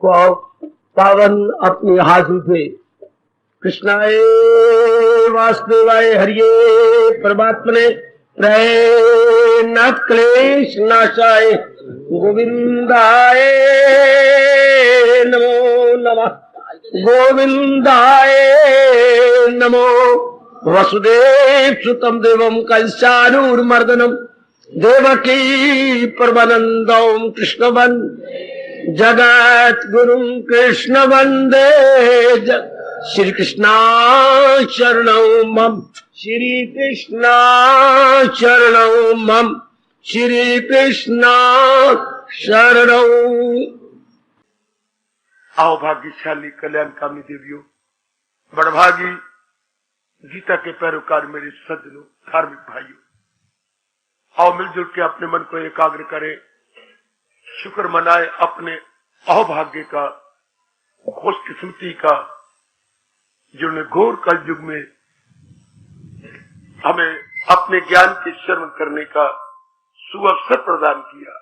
पावन अपने हाथ उठे। कृष्णाय वासुदेवाय हरिये परमात्मने प्रेम क्लेश नाशाय गोविंदाय नमो नमः। गोविंदाय नमो। वसुदेव सुतम देवम कंसानूरमर्दनम देवकी परमानंदम कृष्ण जगत गुरु कृष्ण वंदे श्री कृष्णा शरणौ मम। श्री कृष्णा शरणौ मम। श्री कृष्णा शरणौ। आओ भाग्यशाली कल्याणकामी देवियों, बड़भागी गीता के पैरोकार मेरे सज्जनों, धार्मिक भाइयों, आओ मिलजुल के अपने मन को एकाग्र करें, शुक्र मनाए अपने अहोभाग्य का, खुशकिस्मती का, जिन्होंने घोर कलयुग में हमें अपने ज्ञान के श्रवण करने का सुअवसर प्रदान किया।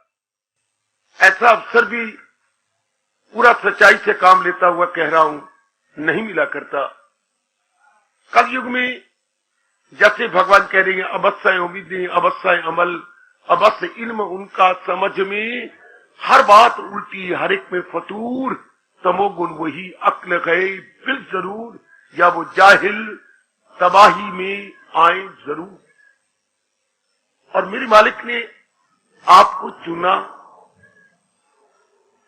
ऐसा अवसर भी पूरा सच्चाई से काम लेता हुआ कह रहा हूं, नहीं मिला करता। कलयुग में जैसे भगवान कह रहे हैं, अवश्य उम्मीदें, अवश्य अमल, अवश्य इल्म उनका समझ में, हर बात उल्टी, हर एक में फतूर, तमोगुण वही, अक्ल गए बिल जरूर, या वो जाहिल तबाही में आए जरूर। और मेरे मालिक ने आपको चुना,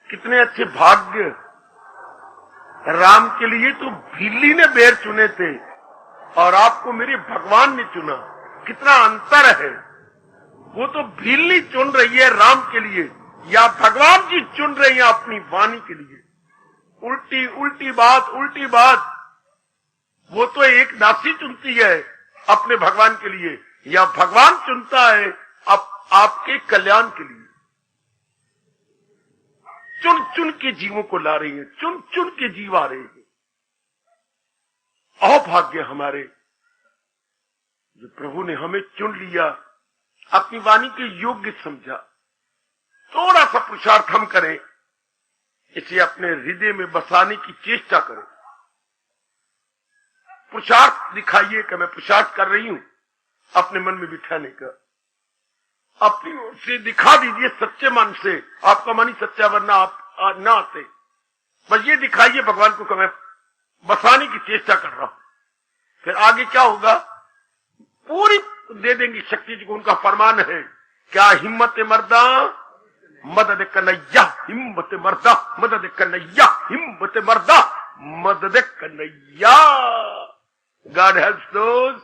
कितने अच्छे भाग्य। राम के लिए तो भीली ने बेर चुने थे और आपको मेरे भगवान ने चुना, कितना अंतर है। वो तो भीली चुन रही है राम के लिए, या भगवान जी चुन रही है अपनी वाणी के लिए। उल्टी उल्टी बात, उल्टी बात। वो तो एक दासी चुनती है अपने भगवान के लिए, या भगवान चुनता है आपके कल्याण के लिए। चुन चुन के जीवों को ला रही है, चुन चुन के जीव आ रहे हैं। अहोभाग्य हमारे, जो प्रभु ने हमें चुन लिया, अपनी वाणी के योग्य समझा। थोड़ा सा पुरुषार्थ हम करें, इसे अपने हृदय में बसाने की चेष्टा करें। पुरुषार्थ दिखाइए कि मैं पुरुषार्थ कर रही हूं, अपने मन में बिठाने का। अपनी ओर से दिखा दीजिए सच्चे मन से। आपका मन ही सच्चा, वरना आप ना आते। बस ये दिखाइए भगवान को कि मैं बसाने की चेष्टा कर रहा हूं। फिर आगे क्या होगा, पूरी दे देंगी शक्ति जी को। उनका फरमान है, क्या हिम्मत मर्दा मदद कन्हैया, हिम्मत मर्दा मदद कन्हैया, हिम्मत मर्दा मदद Kanhaiya. God helps those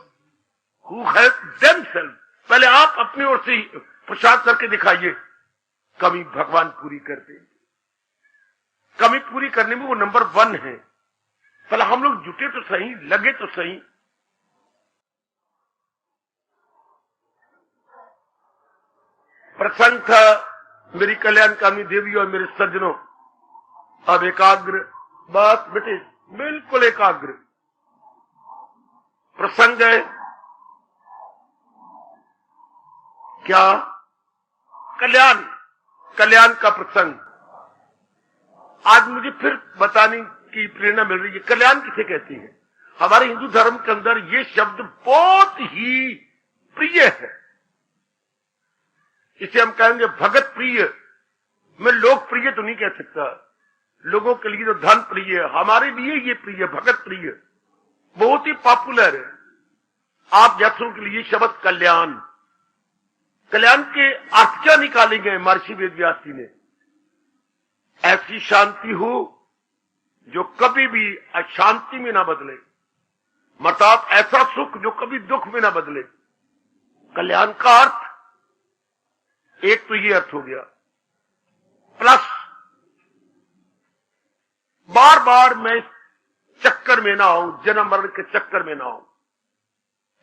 who help themselves. पहले आप अपनी ओर से पुरुषार्थ करके दिखाइए, कमी भगवान पूरी कर देंगे। कमी पूरी करने में वो नंबर 1 है। पहले हम लोग जुटे तो सही, लगे तो सही। प्रसंग था मेरी कल्याणकामी देवी और मेरे सज्जनों। अब एकाग्र, बस बेटे बिल्कुल एकाग्र। प्रसंग है क्या? कल्याण, कल्याण का प्रसंग। आज मुझे फिर बताने की प्रेरणा मिल रही है, कल्याण किसे कहते हैं। हमारे हिंदू धर्म के अंदर ये शब्द बहुत ही प्रिय है। इसे हम कहेंगे भगत प्रिय। मैं लोकप्रिय तो नहीं कह सकता, लोगों के लिए तो धन प्रिय, हमारे लिए ये प्रिय, भगत प्रिय, बहुत ही पॉपुलर है। आप जैसों के लिए शब्द कल्याण, कल्याण के अर्थ क्या निकाले गए महर्षि वेदव्यास जी ने? ऐसी शांति हो जो कभी भी अशांति में ना बदले, मतलब ऐसा सुख जो कभी दुख में ना बदले। कल्याण का अर्थ एक तो ये अर्थ हो गया, प्लस बार बार मैं चक्कर में ना आऊं, जन्म मरण के चक्कर में ना आऊं।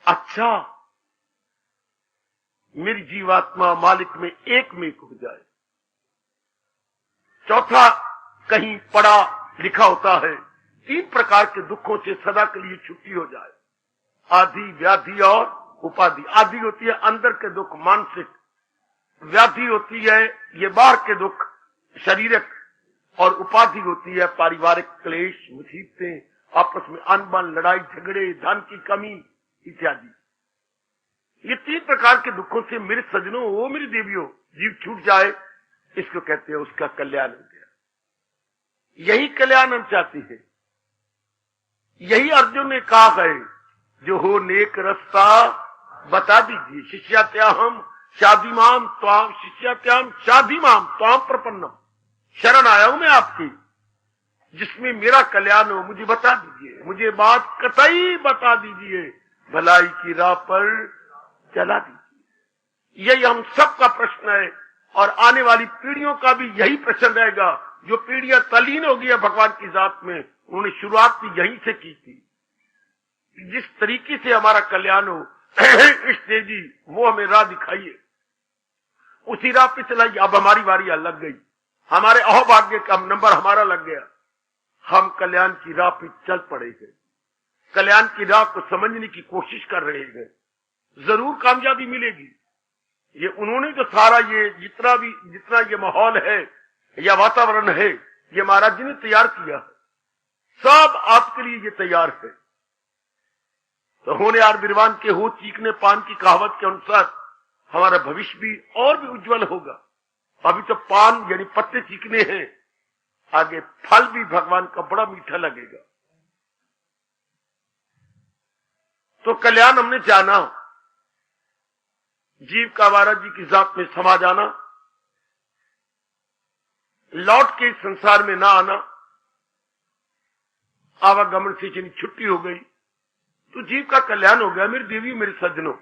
अच्छा, मेरी जीवात्मा मालिक में एक हो जाए। चौथा, कहीं पढ़ा लिखा होता है 3 प्रकार के दुखों से सदा के लिए छुट्टी हो जाए, आदि, व्याधि और उपाधि। आदि होती है अंदर के दुख, मानसिक। व्याधि होती है ये बाहर के दुख, शारीरिक। और उपाधि होती है पारिवारिक क्लेश, मुसीबतें, आपस में अनबन, लड़ाई झगड़े, धन की कमी इत्यादि। ये 3 प्रकार के दुखों से मेरे सज्जनों, वो मेरी देवियों, जीव छूट जाए, इसको कहते हैं उसका कल्याण हो गया। यही कल्याण हम चाहते हैं। यही अर्जुन ने कहा है, जो हो नेक रास्ता बता दीजिए। शिष्यात्याहम शादीमाम त्वाम, शिष्यात्याम शादीमाम त्वाम प्रपन्नम, शरण आया हूं मैं आपकी, जिसमें मेरा कल्याण हो, मुझे बता दीजिए, मुझे बात कतई बता दीजिए, भलाई की राह पर चला दीजिए। यही हम सबका प्रश्न है और आने वाली पीढ़ियों का भी यही प्रश्न रहेगा। जो पीढ़ियां तल्लीन हो गई है भगवान की जात में, उन्होंने शुरुआत भी यहीं से की थी। जिस तरीके से हमारा कल्याण हो इसलिए जी वो हमें राह दिखाइए, उसी राह पे चलाइए। अब हमारी बारी लग गई, हमारे अहोभाग्य का नंबर हमारा लग गया, हम कल्याण की राह पे चल पड़े हैं, कल्याण की राह को समझने की कोशिश कर रहे हैं, जरूर कामयाबी मिलेगी। ये उन्होंने जो सारा ये जितना ये माहौल है या वातावरण है, ये महाराज जी ने तैयार किया है, सब आपके लिए ये तैयार है। तो होने यार बिरवान के हो चीखने पान की कहावत के अनुसार हमारा भविष्य भी और भी उज्जवल होगा। अभी तो पान यानी पत्ते चीखने हैं, आगे फल भी भगवान का बड़ा मीठा लगेगा। तो कल्याण हमने जाना, जीव का महाराज जी की जात में समा जाना, लौट के संसार में ना आना, आवागमन से जिन छुट्टी हो गई, तो जीव का कल्याण हो गया। मेरी देवी, मेरे सज्जनों,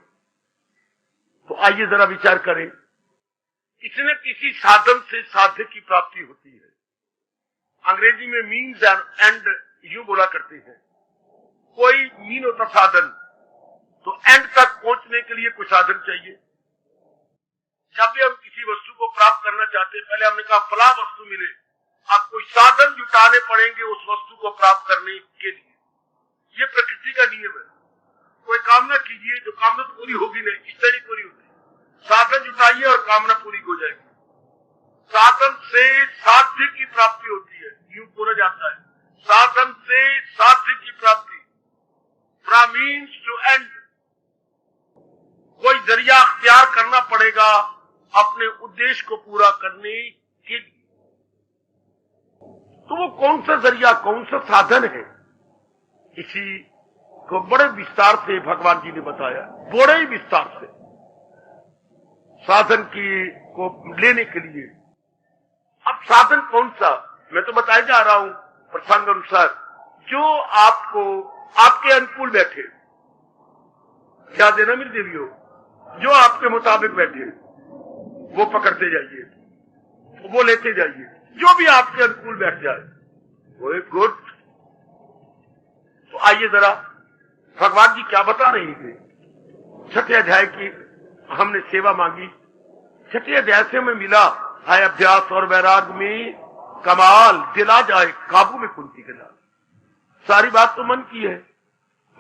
तो आइए जरा विचार करें। किसी न किसी साधन से साध्य की प्राप्ति होती है। अंग्रेजी में मीन्स एंड यूं बोला करते हैं। कोई मीन होता साधन, तो एंड तक पहुंचने के लिए कुछ साधन चाहिए। जब भी हम किसी वस्तु को प्राप्त करना चाहते हैं, पहले हमने कहा फला वस्तु मिले, अब कोई साधन जुटाने पड़ेंगे उस वस्तु को प्राप्त करने के लिए। ये प्रकृति का नियम है। कोई कामना कीजिए तो कामना तो पूरी होगी नहीं, इच्छा नहीं पूरी होती। साधन जुटाइए और कामना पूरी हो जाएगी। साधन से साध्य की प्राप्ति होती है, यूं बोला जाता है, साधन से साध्य की प्राप्ति, फ्रॉम मीन्स टू एंड। कोई जरिया अख्तियार करना पड़ेगा अपने उद्देश्य को पूरा करने के लिए। तो वो कौन सा जरिया, कौन सा साधन है, इसी को बड़े विस्तार से भगवान जी ने बताया, बड़े ही विस्तार से साधन की को लेने के लिए। अब साधन कौन सा, मैं तो बताया जा रहा हूं प्रसंग अनुसार, जो आपको आपके अनुकूल बैठे। क्या देना मेरी देवियों, जो आपके मुताबिक बैठे वो पकड़ते जाइए, वो लेते जाइए, जो भी आपके अनुकूल बैठ जाए वो एक गुड। तो आइए जरा भगवान जी क्या बता रहे थे। 6ठे अध्याय की हमने सेवा मांगी, 6ठे अध्याय से हमें मिला है अभ्यास और वैराग में कमाल, दिला जाए काबू में कुंती के लाल। सारी बात तो मन की है,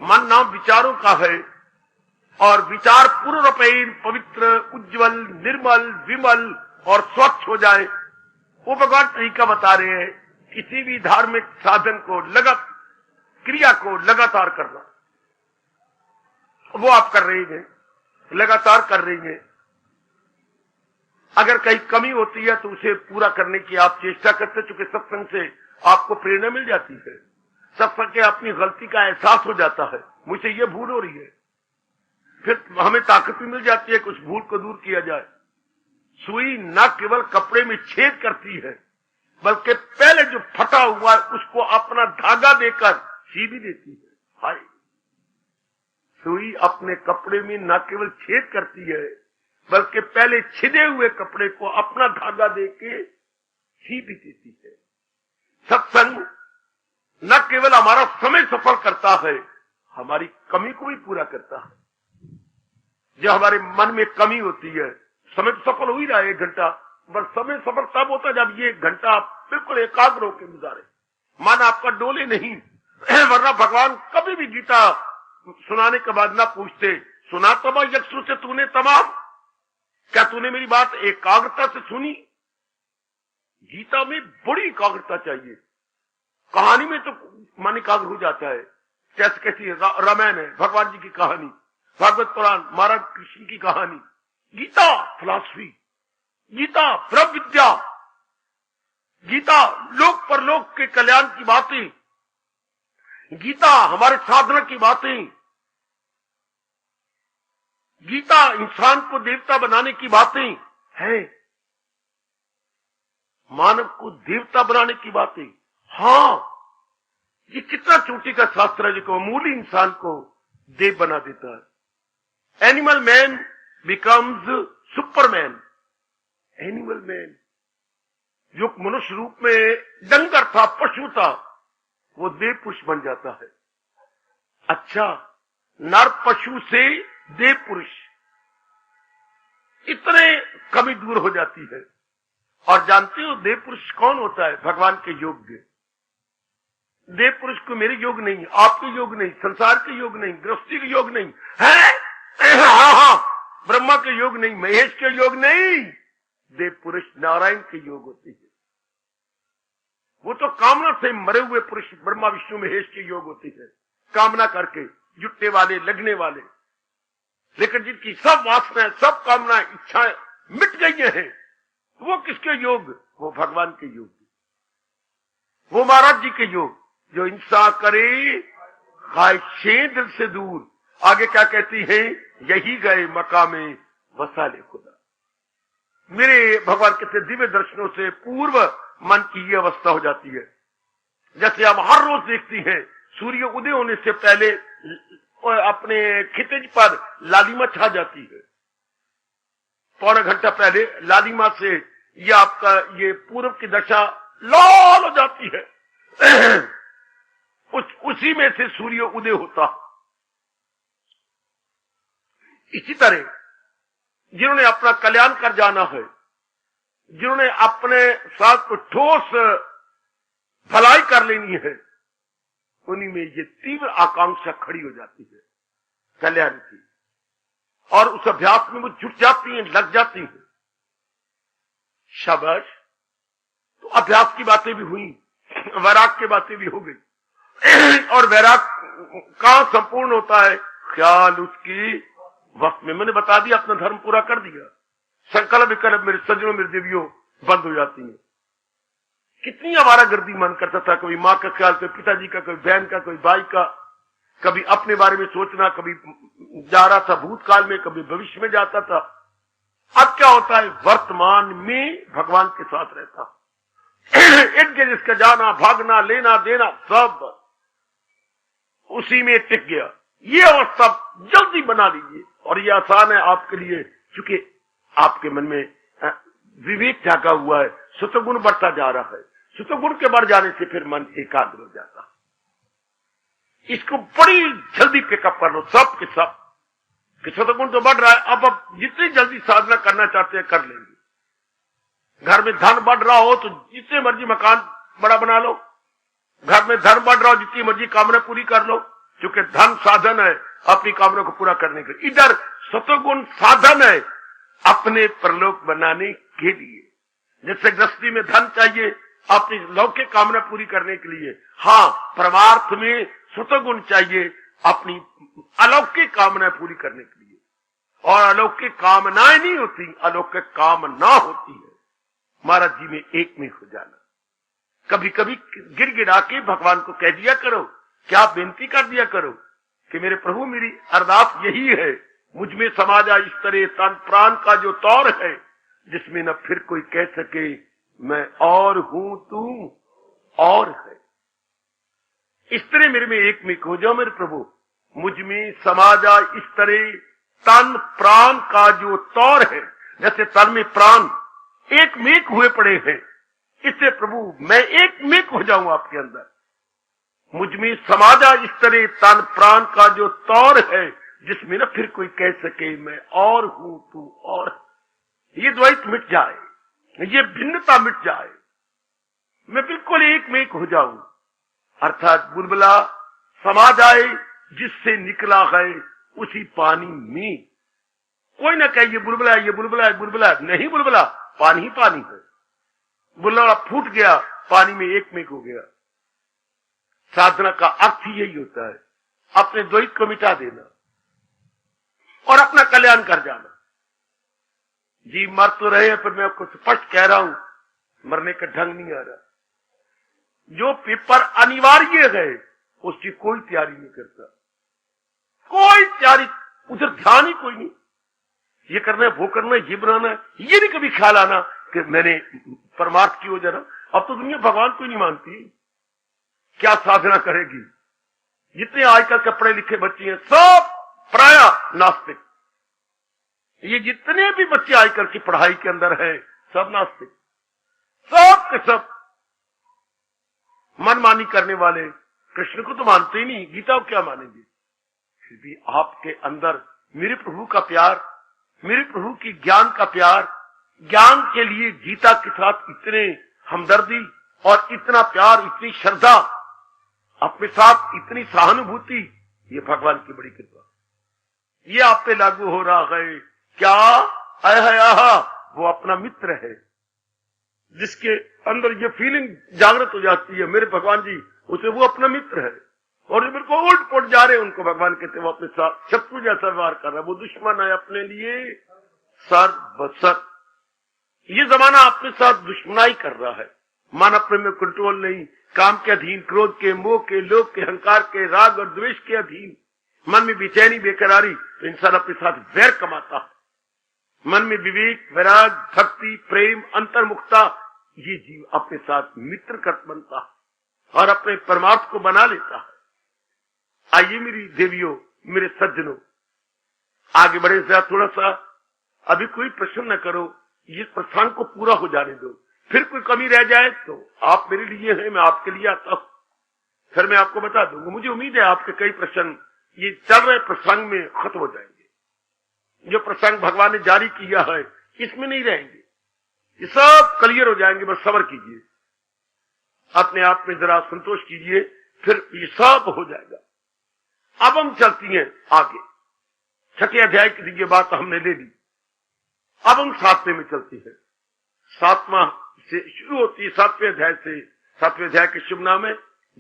मन नाम विचारों का है, और विचार पूर्ण रूपेण पवित्र, उज्जवल, निर्मल, विमल और स्वच्छ हो जाए, वो भगवान तरीका बता रहे हैं। किसी भी धार्मिक साधन को क्रिया को लगातार करना, वो आप कर रही हैं, लगातार कर रही हैं। अगर कहीं कमी होती है तो उसे पूरा करने की आप चेष्टा करते, चूंकि सत्संग से आपको प्रेरणा मिल जाती है, सत्संग के अपनी गलती का एहसास हो जाता है, मुझसे ये भूल हो रही है, फिर हमें ताकत भी मिल जाती है कुछ भूल को दूर किया जाए। सुई न केवल कपड़े में छेद करती है, बल्कि पहले जो फटा हुआ है उसको अपना धागा देकर सी भी देती है। हाय, सुई अपने कपड़े में न केवल छेद करती है, बल्कि पहले छिदे हुए कपड़े को अपना धागा देके सी भी देती है। सत्संग न केवल हमारा समय सफल करता है, हमारी कमी को भी पूरा करता है। जो हमारे मन में कमी होती है, समय तो सफल हो ही रहा है 1 घंटा, पर समय सफल तब होता है जब ये 1 घंटा आप बिल्कुल एकाग्र होकर गुजारे, मन आपका डोले नहीं। वरना भगवान कभी भी गीता सुनाने के बाद ना पूछते, सुना तमा यक्षु से तूने तमाम, क्या तूने मेरी बात एकाग्रता से सुनी? गीता में बड़ी एकाग्रता चाहिए। कहानी में तो मन एकाग्र हो जाता है, जैसे कैसी रामायण है, भगवान जी की कहानी, भागवत पुराण, महाराज कृष्ण की कहानी। गीता फिलॉसफी, गीता ब्रह्म विद्या, गीता लोक परलोक के कल्याण की बातें, गीता हमारे साधना की बातें, गीता इंसान को देवता बनाने की बातें है, मानव को देवता बनाने की बातें। हाँ, ये कितना चोटी का शास्त्र है जो मामूली इंसान को देव बना देता है। Animal man becomes Superman. Animal man जो मनुष्य रूप में डंगर था, पशु था, वो देव पुरुष बन जाता है। अच्छा, नर पशु से देव पुरुष, इतने कमी दूर हो जाती है। और जानते हो देव पुरुष कौन होता है? भगवान के योग्य। देव पुरुष को मेरे योग नहीं, आपके योग नहीं, संसार के योग नहीं, गृहस्थी के योग नहीं है, हाँ, ब्रह्मा के योग नहीं, महेश के योग नहीं, देव पुरुष नारायण के योग होते हैं। वो तो कामना से मरे हुए पुरुष ब्रह्मा विष्णु महेश के योग होते हैं, कामना करके जुटने वाले, लगने वाले। लेकिन जिनकी सब वासनाएं, सब कामनाएं, इच्छाएं मिट गई हैं, वो किसके योग? वो भगवान के योग, वो महाराज जी के योग। जो इंसान करे खाए दिल से दूर। आगे क्या कहती है? यही गए मकामे वसाले खुदा। मेरे भगवान के दिव्य दर्शनों से पूर्व मन की ये अवस्था हो जाती है। जैसे हम हर रोज देखती हैं, सूर्य उदय होने से पहले अपने खितिज पर लालिमा छा जाती है। पौना घंटा पहले लालिमा से ये आपका ये पूर्व की दशा लाल हो जाती है। उसी में से सूर्य उदय होता। इसी तरह जिन्होंने अपना कल्याण कर जाना है, जिन्होंने अपने साथ को ठोस भलाई कर लेनी है, उन्हीं में ये तीव्र आकांक्षा खड़ी हो जाती है कल्याण की, और उस अभ्यास में वो जुट जाती हैं, लग जाती हैं। शाबाश। तो अभ्यास की बातें भी हुई, वैराग की बातें भी हो गई। और वैराग कहां संपूर्ण होता है? ख्याल उसकी वक्त में। मैंने बता दिया, अपना धर्म पूरा कर दिया। संकल्प विकल्प मेरे सज्जनों, मेरे देवियों बंद हो जाती है। कितनी हमारा गर्दी मन करता था, कभी माँ का ख्याल, कभी पिताजी का, कभी बहन का, कभी भाई का, कभी अपने बारे में सोचना, कभी जा रहा था भूतकाल में, कभी भविष्य में जाता था। अब क्या होता है? वर्तमान में भगवान के साथ रहता। इनके जिसका जाना, भागना, लेना देना सब उसी में टिक गया। ये अवस्था जल्दी बना लीजिए, और ये आसान है आपके लिए, क्योंकि आपके मन में विवेक जागा हुआ है, सत्वगुण बढ़ता जा रहा है। सत्वगुण के बढ़ जाने से फिर मन एकाग्र हो जाता। इसको बड़ी जल्दी पिकअप कर लो, सब के सब, कि सत्वगुण तो बढ़ रहा है। अब जितनी जल्दी साधना करना चाहते हैं कर लेंगे। घर में धन बढ़ रहा हो तो जितने मर्जी मकान बड़ा बना लो, घर में धन बढ़ रहा हो जितनी मर्जी कामना पूरी कर लो, क्योंकि धन साधन है अपनी कामना को पूरा करने के लिए। इधर सत्वगुण साधन है अपने परलोक बनाने के लिए। जैसे गृहस्थी में धन चाहिए अपनी लौकिक कामना पूरी करने के लिए, हाँ, परमार्थ में सत्वगुण चाहिए अपनी अलौकिक कामना पूरी करने के लिए। और अलौकिक कामनाएं नहीं होती, अलौकिक कामना होती है। महाराज जी में एक में हो जाना। कभी कभी गिड़गिड़ा के भगवान को कह दिया करो, क्या बेनती कर दिया करो कि मेरे प्रभु, मेरी अरदास यही है, मुझ में समा जा इस तरह तन प्राण का जो तौर है, जिसमें न फिर कोई कह सके मैं और हूं, तू और है। इस तरह मेरे में एक में हो जाओ मेरे प्रभु, मुझ में समा जा इस तरह तन प्राण का जो तौर है। जैसे तन में प्राण एक मेक हुए पड़े हैं, इससे प्रभु मैं एक मेक हो जाऊं आपके अंदर। मुझ में समा जा इस तरह तन प्राण का जो तौर है, जिसमें न फिर कोई कह सके मैं और हूं, तू और। ये द्वैत मिट जाए, ये भिन्नता मिट जाए, मैं बिल्कुल एक में एक हो जाऊं। अर्थात बुलबुला समा जाए जिससे निकला है उसी पानी में। कोई ना कहे ये बुलबुला है, ये बुलबुला है, बुलबुला है। नहीं, बुलबुला पानी ही पानी है। बुल्लड़ा फूट गया, पानी में एक मेघ हो गया। साधना का अर्थ ही यही होता है, अपने द्वैत को मिटा देना और अपना कल्याण कर जाना। जी मर तो रहे हैं, पर मैं आपको स्पष्ट कह रहा हूं, मरने का ढंग नहीं आ रहा। जो पेपर अनिवार्य है उसकी कोई तैयारी नहीं करता, कोई तैयारी, उधर ध्यान ही कोई नहीं। ये करना है, वो करना है, ये बनाना है, ये नहीं कभी ख्याल आना कि मैंने परमार्थ की हो जरा। अब तो दुनिया भगवान को ही नहीं मानती, क्या साधना करेगी? जितने आजकल के पढ़े लिखे बच्चे हैं सब प्राय नास्तिक। ये जितने भी बच्चे आजकल की पढ़ाई के अंदर हैं सब नास्तिक, सब के सब मनमानी करने वाले। कृष्ण को तो मानते ही नहीं, गीता को क्या मानेंगे? फिर भी आपके अंदर मेरे प्रभु का प्यार, मेरे प्रभु की ज्ञान का प्यार, ज्ञान के लिए गीता के साथ इतने हमदर्दी और इतना प्यार, इतनी श्रद्धा, अपने साथ इतनी सहानुभूति, ये भगवान की बड़ी कृपा। ये आप पे लागू हो रहा है। क्या वो अपना मित्र है, जिसके अंदर ये फीलिंग जागृत हो जाती है, मेरे भगवान जी, उसे वो अपना मित्र है। और मेरे को उल्ट पुट जा रहे हैं, उनको भगवान कहते हैं वो अपने साथ शत्रु जैसा व्यवहार कर रहा है, वो दुश्मन है अपने लिए सर्वसर। ये जमाना अपने साथ दुश्मनाई कर रहा है, मन अपने में कंट्रोल नहीं, काम के अधीन, क्रोध के, मोह के, लोभ के, अहंकार के, राग और द्वेष के अधीन, मन में बेचैनी, बेकरारी, तो इंसान अपने साथ वैर कमाता है। मन में विवेक, वैराग, भक्ति, प्रेम, अंतर्मुखता, ये जीव अपने साथ मित्र कर बनता है और अपने परमार्थ को बना लेता है। आइए मेरी देवियों, मेरे सज्जनों, आगे बढ़े जरा थोड़ा सा। अभी कोई प्रश्न न करो, ये प्रसंग को पूरा हो जाने दो, फिर कोई कमी रह जाए तो आप मेरे लिए हैं, मैं आपके लिए आता हूं, फिर मैं आपको बता दूंगा। मुझे उम्मीद है आपके कई प्रश्न ये चल रहे प्रसंग में खत्म हो जाएंगे। जो प्रसंग भगवान ने जारी किया है इसमें नहीं रहेंगे, ये सब क्लियर हो जाएंगे। बस सब्र कीजिए, अपने आप में जरा संतोष कीजिए, फिर ये सब हो जाएगा। अब हम चलती हैं आगे, छठे अध्याय की ये बात हमने ले ली, अब हम 7वें में चलती है। 7वां से शुरू होती है, 7वें अध्याय से। 7वें अध्याय के शुभ नाम है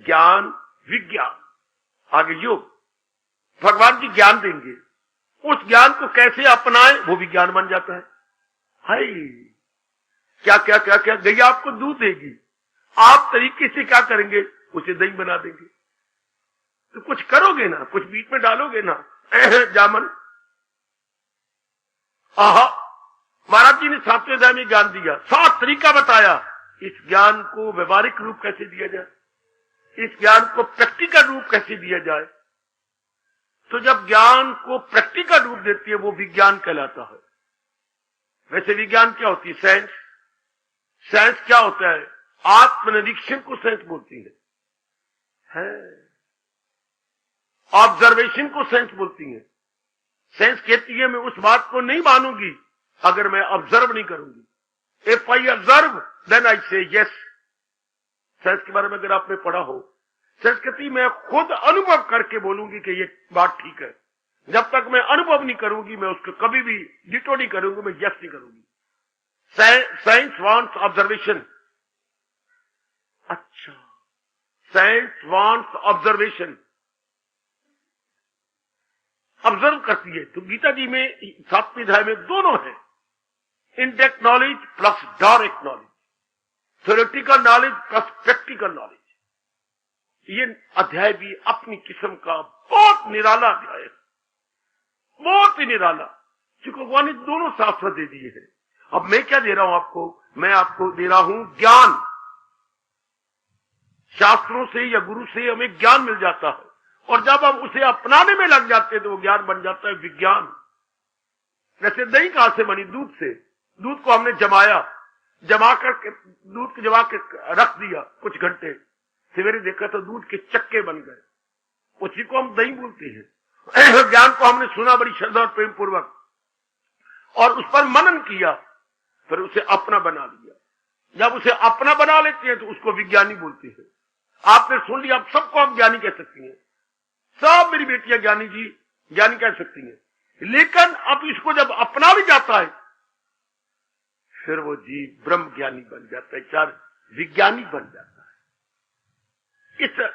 ज्ञान विज्ञान, आगे योग। भगवान जी ज्ञान देंगे, उस ज्ञान को कैसे अपनाएं वो भी ज्ञान बन जाता है। हाय क्या क्या क्या क्या, गैया आपको दूध देगी, आप तरीके से क्या करेंगे, उसे दही बना देंगे। तो कुछ करोगे ना, कुछ बीच में डालोगे ना, जामन। आहा, महाराज जी ने 7वें अध्याय में ज्ञान दिया, 7 तरीका बताया। इस ज्ञान को व्यवहारिक रूप कैसे दिया जाए, इस ज्ञान को प्रैक्टिकल रूप कैसे दिया जाए। तो जब ज्ञान को प्रैक्टिकल रूप देती है वो विज्ञान कहलाता है। वैसे विज्ञान क्या होती है? साइंस। साइंस क्या होता है? आत्मनिरीक्षण को साइंस बोलती है। ऑब्जर्वेशन को साइंस बोलती है। साइंस कहती है मैं उस बात को नहीं मानूंगी अगर मैं ऑब्जर्व नहीं करूंगी। If I observe then I say yes. Science के बारे में अगर आपने पढ़ा हो, साइंस कहती मैं खुद अनुभव करके बोलूंगी कि ये बात ठीक है। जब तक मैं अनुभव नहीं करूंगी मैं उसको कभी भी डिटो नहीं करूंगी, मैं यस नहीं करूंगी। Science wants observation. अच्छा, साइंस वांट्स ऑब्जर्वेशन, ऑब्जर्व करती है। तो गीता जी में 7वें अध्याय में दोनों है, indirect knowledge plus direct knowledge, theoretical knowledge plus practical knowledge. ये अध्याय भी अपनी किस्म का बहुत निराला अध्याय है, बहुत ही निराला, क्योंकि भगवान ने दोनों शास्त्र दे दिए हैं। अब मैं क्या दे रहा हूं आपको? मैं आपको दे रहा हूं ज्ञान। शास्त्रों से या गुरु से हमें ज्ञान मिल जाता है, और जब हम उसे अपनाने में लग जाते हैं तो वो ज्ञान बन जाता है विज्ञान। जैसे दही कहां से बनी? दूध से। दूध को हमने जमाया, जमा कर दूध को जमा के रख दिया कुछ घंटे, सवेरे देखा तो दूध के चक्के बन गए, उसी को हम दही बोलते हैं। ज्ञान को हमने सुना बड़ी श्रद्धा और प्रेम पूर्वक, और उस पर मनन किया, फिर उसे अपना बना लिया। जब उसे अपना बना लेते हैं तो उसको विज्ञानी बोलते हैं। आपने सुन लिया, आप सबको आप ज्ञानी कह सकती हैं, सब मेरी बेटियां ज्ञानी जी ज्ञानी कह सकती हैं। लेकिन अब इसको जब अपना भी जाता है फिर वो जीव ब्रह्म ज्ञानी बन जाता है, चार विज्ञानी बन जाता है।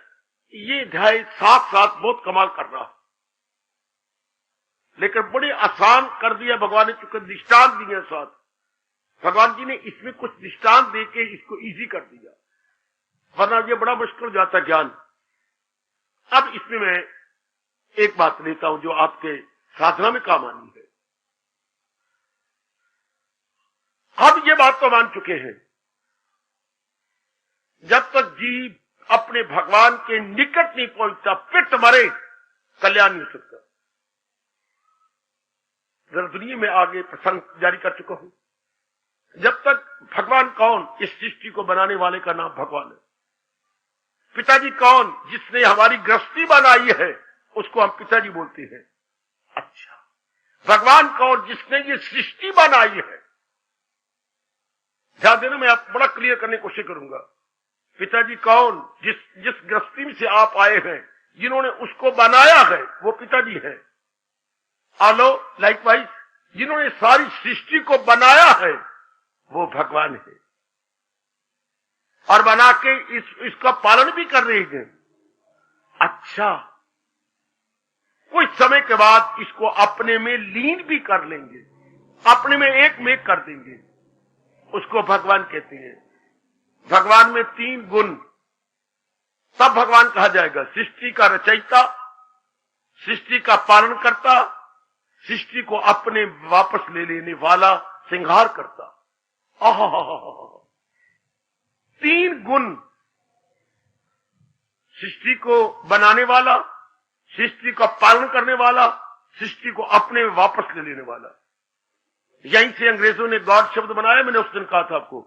ये अध्याय साथ साथ बहुत कमाल कर रहा है, लेकिन बड़े आसान कर दिया भगवान ने, चूंकि दृष्टांत दिए साथ। भगवान जी ने इसमें कुछ दृष्टांत देके इसको इजी कर दिया, वरना ये बड़ा मुश्किल हो जाता ज्ञान। अब इसमें मैं एक बात लेता हूं जो आपके साधना में काम आनी है। हम ये बात तो मान चुके हैं, जब तक जीव अपने भगवान के निकट नहीं पहुंचता, पिट मरे, कल्याण नहीं हो सकता। जरा दुनिया में आगे प्रसंग जारी कर चुका हूं। जब तक भगवान कौन, इस सृष्टि को बनाने वाले का नाम भगवान है। पिताजी कौन, जिसने हमारी गृहस्थी बनाई है, उसको हम पिताजी बोलते हैं। अच्छा, भगवान कौन, जिसने ये सृष्टि बनाई है। ध्यान देना, मैं आप बड़ा क्लियर करने की कोशिश करूंगा। पिताजी कौन, जिस गृहस्थी से आप आए हैं, जिन्होंने उसको बनाया है, वो पिताजी है। आलो लाइकवाइज, जिन्होंने सारी सृष्टि को बनाया है, वो भगवान है, और बना के इसका पालन भी कर रहे हैं। अच्छा, कुछ समय के बाद इसको अपने में लीन भी कर लेंगे, अपने में एक में कर देंगे, उसको भगवान कहते हैं। भगवान में 3 गुण, तब भगवान कहा जाएगा। सृष्टि का रचयिता, सृष्टि का पालन करता, सृष्टि को अपने वापस ले लेने वाला, श्रृंगार करता। 3 गुण, सृष्टि को बनाने वाला, सृष्टि का पालन करने वाला, सृष्टि को अपने वापस ले लेने वाला। यहीं से अंग्रेजों ने गॉड शब्द बनाया। मैंने उस दिन कहा था आपको,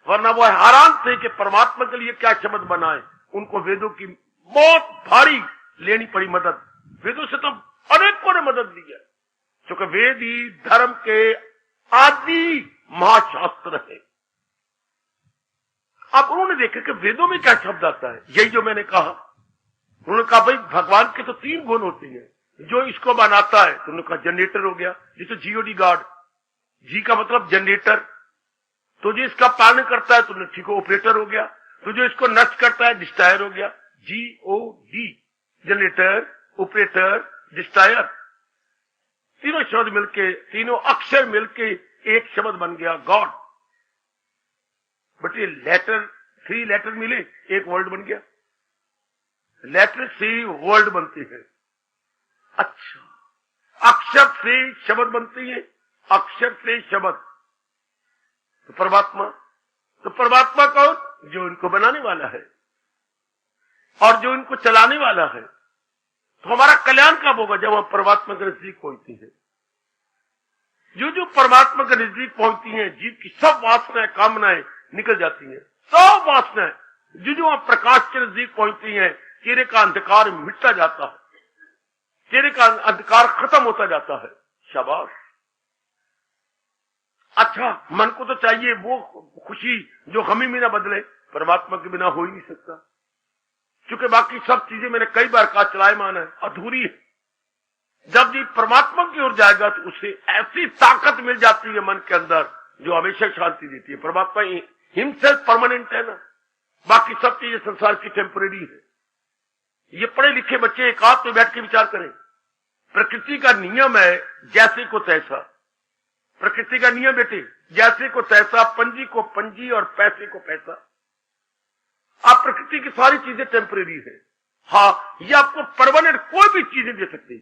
वरना वो हैरान थे कि परमात्मा के लिए क्या शब्द बनाए। उनको वेदों की बहुत भारी लेनी पड़ी मदद। वेदों से तो अनेकों ने मदद ली है, क्योंकि वेद ही धर्म के आदि महाशास्त्र है। अब उन्होंने देखा कि वेदों में क्या शब्द आता है, यही जो मैंने कहा। उन्होंने कहा भाई भगवान के तो 3 गुण होते हैं, जो इसको बनाता है, तो उन्होंने कहा जनरेटर हो गया, ये तो जीओडी गॉड, जी का मतलब जनरेटर। तो जो इसका पालन करता है, तो ठीक है, ऑपरेटर हो गया। तो जो इसको नष्ट करता है, डिस्ट्रॉयर हो गया, GOD, जनरेटर, ऑपरेटर, डिस्ट्रॉयर। तीनों शब्द मिलके, तीनों अक्षर मिलके एक शब्द बन गया गॉड। बट ये लेटर 3 लेटर मिले, एक वर्ड बन गया। लेटर से वर्ड बनते हैं। अच्छा, अक्षर से शब्द बनती है, अक्षर से शब्द। तो परमात्मा कौन, जो इनको बनाने वाला है और जो इनको चलाने वाला है। तो हमारा कल्याण कब होगा, जब हम परमात्मा के नजदीक पहुंचती है। जो परमात्मा के नजदीक पहुंचती हैं, जीव की सब वासनाएं, कामनाएं निकल जाती हैं, सब वासनाएं। जो हम प्रकाश के नजदीक पहुंचती हैं, चेहरे का अंधकार मिटता जाता है, चेहरे का अंधकार खत्म होता जाता है। शाबाश। अच्छा, मन को तो चाहिए वो खुशी जो गमी में ना बदले, परमात्मा के बिना हो ही नहीं सकता। क्योंकि बाकी सब चीजें मैंने कई बार कहा चलायमान है, अधूरी है। जब जी परमात्मा की ओर जाएगा तो उसे ऐसी ताकत मिल जाती है मन के अंदर, जो हमेशा शांति देती है। परमात्मा हिमसेल्फ परमानेंट है ना, बाकी सब चीजें संसार की टेम्परेरी है। ये पढ़े लिखे बच्चे एकांत में बैठ के विचार करें। प्रकृति का नियम है जैसे को तैसा। प्रकृति का नियम बेटे, जैसे को तैसा, पंजी को पंजी और पैसे को पैसा। आप प्रकृति की सारी चीजें टेम्परेरी है। हाँ, ये आपको परमानेंट कोई भी चीजें दे सकती है।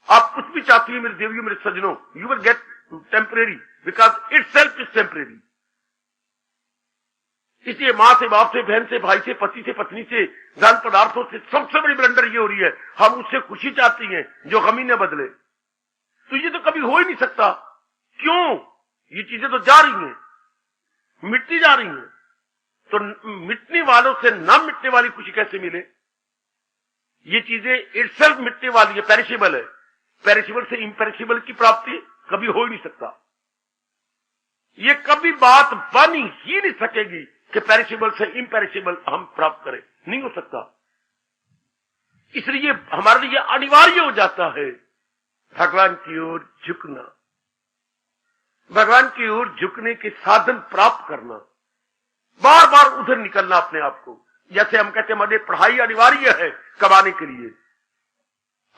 आप कुछ भी चाहती है मेरे देवियों, मेरे सज्जनों, you will get temporary, because it self is temporary. इसलिए मां से, बाप से, बहन से, भाई से, पति से, पत्नी से, धन पदार्थों से सबसे बड़ी ब्लंडर ये हो रही है, हम उससे खुशी चाहती हैं जो गमी न बदले। तो ये तो कभी हो ही नहीं सकता। क्यों? ये चीजें तो जा रही हैं, मिटती जा रही हैं। तो मिटने वालों से न मिटने वाली खुशी कैसे मिले? ये चीजें इटसेल्फ मिटने वाली है, पेरिशेबल है। पेरिशेबल से इम्पेरिशेबल की प्राप्ति कभी हो ही नहीं सकता। ये कभी बात बन ही नहीं सकेगी कि पेरिशेबल से इम्पेरिशेबल हम प्राप्त करें, नहीं हो सकता। इसलिए हमारे लिए अनिवार्य हो जाता है भगवान की ओर झुकना। भगवान की ओर झुकने के साधन प्राप्त करना, बार बार उधर निकलना अपने आप को। जैसे हम कहते हैं हमारे पढ़ाई अनिवार्य है कमाने के लिए,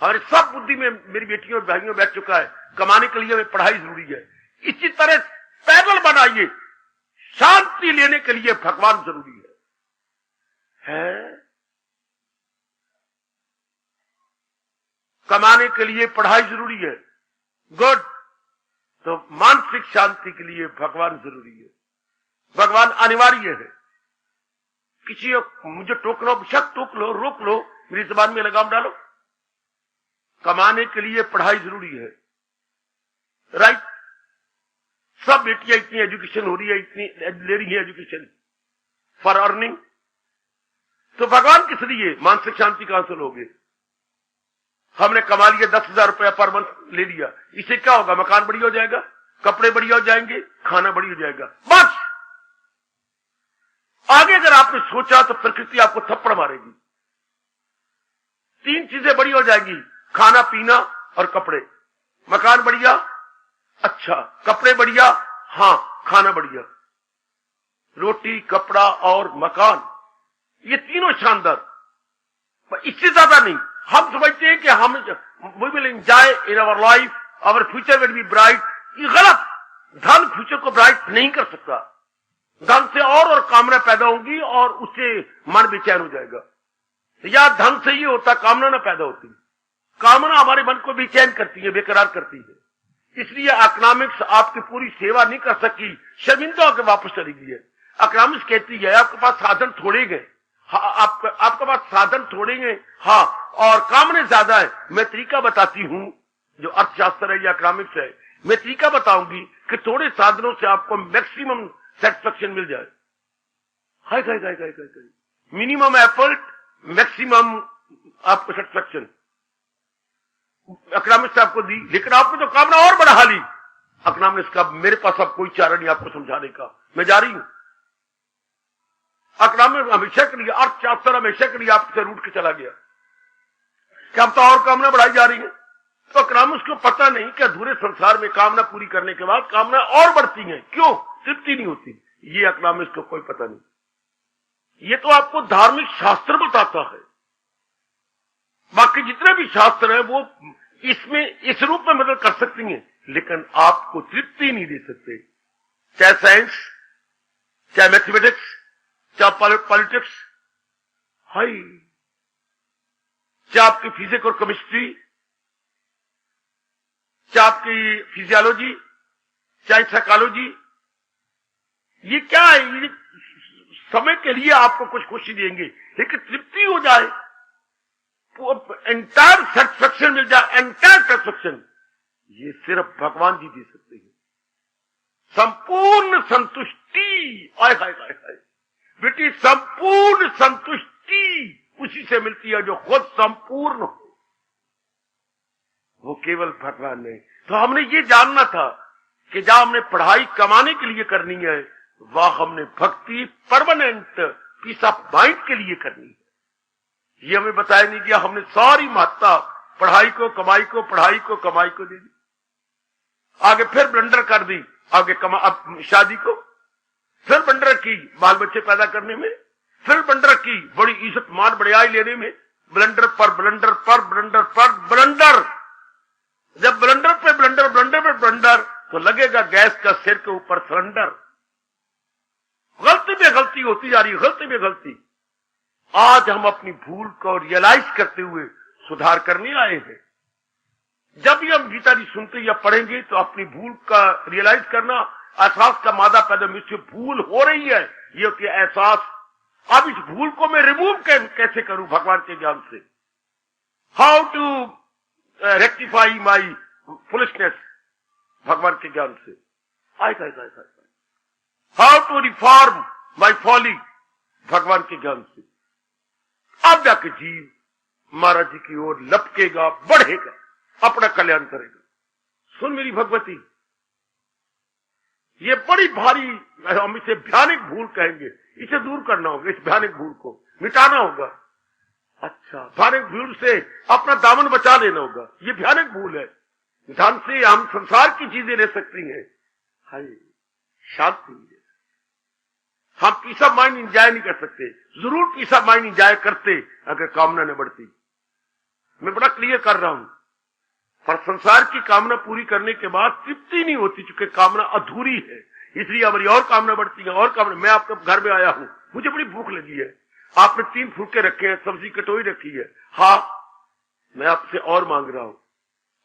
हमारे सब बुद्धि में मेरी बेटियों और भाइयों बैठ चुका है, कमाने के लिए हमें पढ़ाई जरूरी है। इसी तरह पैदल बनाइए, शांति लेने के लिए भगवान जरूरी है? कमाने के लिए पढ़ाई जरूरी है, गुड, तो मानसिक शांति के लिए भगवान जरूरी है, भगवान अनिवार्य है। किसी मुझे टोक लो, शक टोक लो, रोक लो, मेरी जुबान में लगाम डालो, कमाने के लिए पढ़ाई जरूरी है, राइट? सब बेटियां इतनी एजुकेशन हो रही है, इतनी ले रही है एजुकेशन फॉर अर्निंग, तो भगवान किस लिए? मानसिक शांति कहां से लोगे? हमने कमा लिया 10,000 रुपया पर मंथ ले लिया, इससे क्या होगा? मकान बढ़िया हो जाएगा, कपड़े बढ़िया हो जाएंगे, खाना बढ़िया हो जाएगा, बस। आगे अगर आपने सोचा तो प्रकृति आपको थप्पड़ मारेगी। 3 चीजें बढ़िया हो जाएगी, खाना पीना और कपड़े। मकान बढ़िया, अच्छा, कपड़े बढ़िया, हाँ, खाना बढ़िया, रोटी कपड़ा और मकान, ये तीनों शानदार। इससे ज्यादा नहीं। हम समझते हैं कि हम we will enjoy in our life, our future will be bright. ये गलत। धन फ्यूचर को ब्राइट नहीं कर सकता। धन से और कामना पैदा होंगी और उससे मन बेचैन हो जाएगा। या धन से ये होता कामना ना पैदा होती। कामना हमारे मन को बेचैन करती है, बेकरार करती है। इसलिए इकोनॉमिक्स आपकी पूरी सेवा नहीं कर सकी, शर्मिंदा होकर वापस चली गई है। इकोनॉमिक्स कहती है आपके पास साधन थोड़े गए, आपके पास साधन थोड़े हैं, हाँ, और कामने ज्यादा है। मैं तरीका बताती हूं, जो अर्थशास्त्र है या इकोनॉमिक्स है, मैं तरीका बताऊंगी कि थोड़े साधनों से आपको मैक्सिमम सेटिस्फेक्शन मिल जाए। हाय हाय हाय हाय हाय, मिनिमम एफर्ट, मैक्सिमम आपको सेटिस्फेक्शन इकोनॉमिक्स आपको दी, लेकिन आपने तो कामना और बढ़ा ली। इकोनॉमिक्स का मेरे पास अब कोई चारा नहीं आपको समझाने का, मैं जा रही हूं। इकोनॉमिक्स हमेशा के लिए, अर्थशास्त्र हमेशा के लिए आपसे रूट के चला गया कि अब तो और कामना बढ़ाई जा रही है। तो इकोनॉमिक्स को पता नहीं कि अधूरे संसार में कामना पूरी करने के बाद कामना और बढ़ती है, क्यों? तृप्ति नहीं होती। ये इकोनॉमिक्स को कोई पता नहीं। ये तो आपको धार्मिक शास्त्र बताता है। बाकी जितने भी शास्त्र है वो इसमें इस रूप में मदद कर सकती हैं, लेकिन आपको तृप्ति नहीं दे सकते। चाहे साइंस, चाहे मैथमेटिक्स, चाहे पॉलिटिक्स, हाई, चाहे आपकी फिजिक्स और केमिस्ट्री, चाहे आपकी फिजियोलॉजी, चाहे साइकोलॉजी, ये क्या है? ये समय के लिए आपको कुछ खुशी देंगे, लेकिन तृप्ति हो जाए, एंटायर सेटिस्फेक्शन मिल जाए, एंटायर सेटिस्फेक्शन, ये सिर्फ भगवान जी दे सकते हैं। संपूर्ण संतुष्टि, आय हाय हाय हाय बेटी, संपूर्ण संतुष्टि उसी से मिलती है जो खुद संपूर्ण हो, वो केवल भगवान है। तो हमने ये जानना था कि जहां हमने पढ़ाई कमाने के लिए करनी है, वह हमने भक्ति परमानेंट पीस ऑफ माइंड के लिए करनी है। ये हमें बताया नहीं गया। हमने सारी महत्ता पढ़ाई को, कमाई को, पढ़ाई को, कमाई को दे दी। आगे फिर ब्लंडर कर दी, आगे अब शादी को, फिर ब्लंडर की बाल बच्चे पैदा करने में, फिर ब्लंडर की बड़ी इज्जत मान बड़ाई लेने में, ब्लंडर पर ब्लंडर पर ब्लंडर पर ब्लंडर। जब ब्लंडर पे ब्लंडर, ब्लंडर पे ब्लंडर, तो लगेगा गैस का सिर के ऊपर सिलेंडर। गलती में गलती होती जा रही, गलती में गलती। आज हम अपनी भूल को रियलाइज करते हुए सुधार करने आए हैं। जब भी हम गीता जी सुनते या पढ़ेंगे तो अपनी भूल का रियलाइज करना, एहसास का मादा पैदा, मुझसे भूल हो रही है, ये होती है एहसास। अब इस भूल को मैं रिमूव कैसे करूं भगवान के ज्ञान से? How to rectify my foolishness, भगवान के ज्ञान से। How to reform my folly, भगवान के ज्ञान से। अब जाके जीव महाराज जी की ओर लपकेगा, बढ़ेगा, अपना कल्याण करेगा। सुन मेरी भगवती, ये बड़ी भारी, हम इसे भयानक भूल कहेंगे, इसे दूर करना होगा, इस भयानक भूल को मिटाना होगा। अच्छा, भयानक भूल से अपना दामन बचा लेना होगा। ये भयानक भूल है। धन से हम संसार की चीजें ले सकती हैं, हाय शांति मिले। हम पीस ऑफ माइंड इंजॉय नहीं कर सकते, जरूर पीस ऑफ माइंड इंजॉय करते अगर कामना न बढ़ती। मैं बड़ा क्लियर कर रहा हूं, पर संसार की कामना पूरी करने के बाद तृप्ति नहीं होती, चूंकि कामना अधूरी है, इसलिए हमारी और कामना बढ़ती है और कामना। मैं आपके घर में आया हूं, मुझे बड़ी भूख लगी है, आपने 3 फुलके रखे हैं, सब्जी कटोरी रखी है, हाँ मैं आपसे और मांग रहा हूं।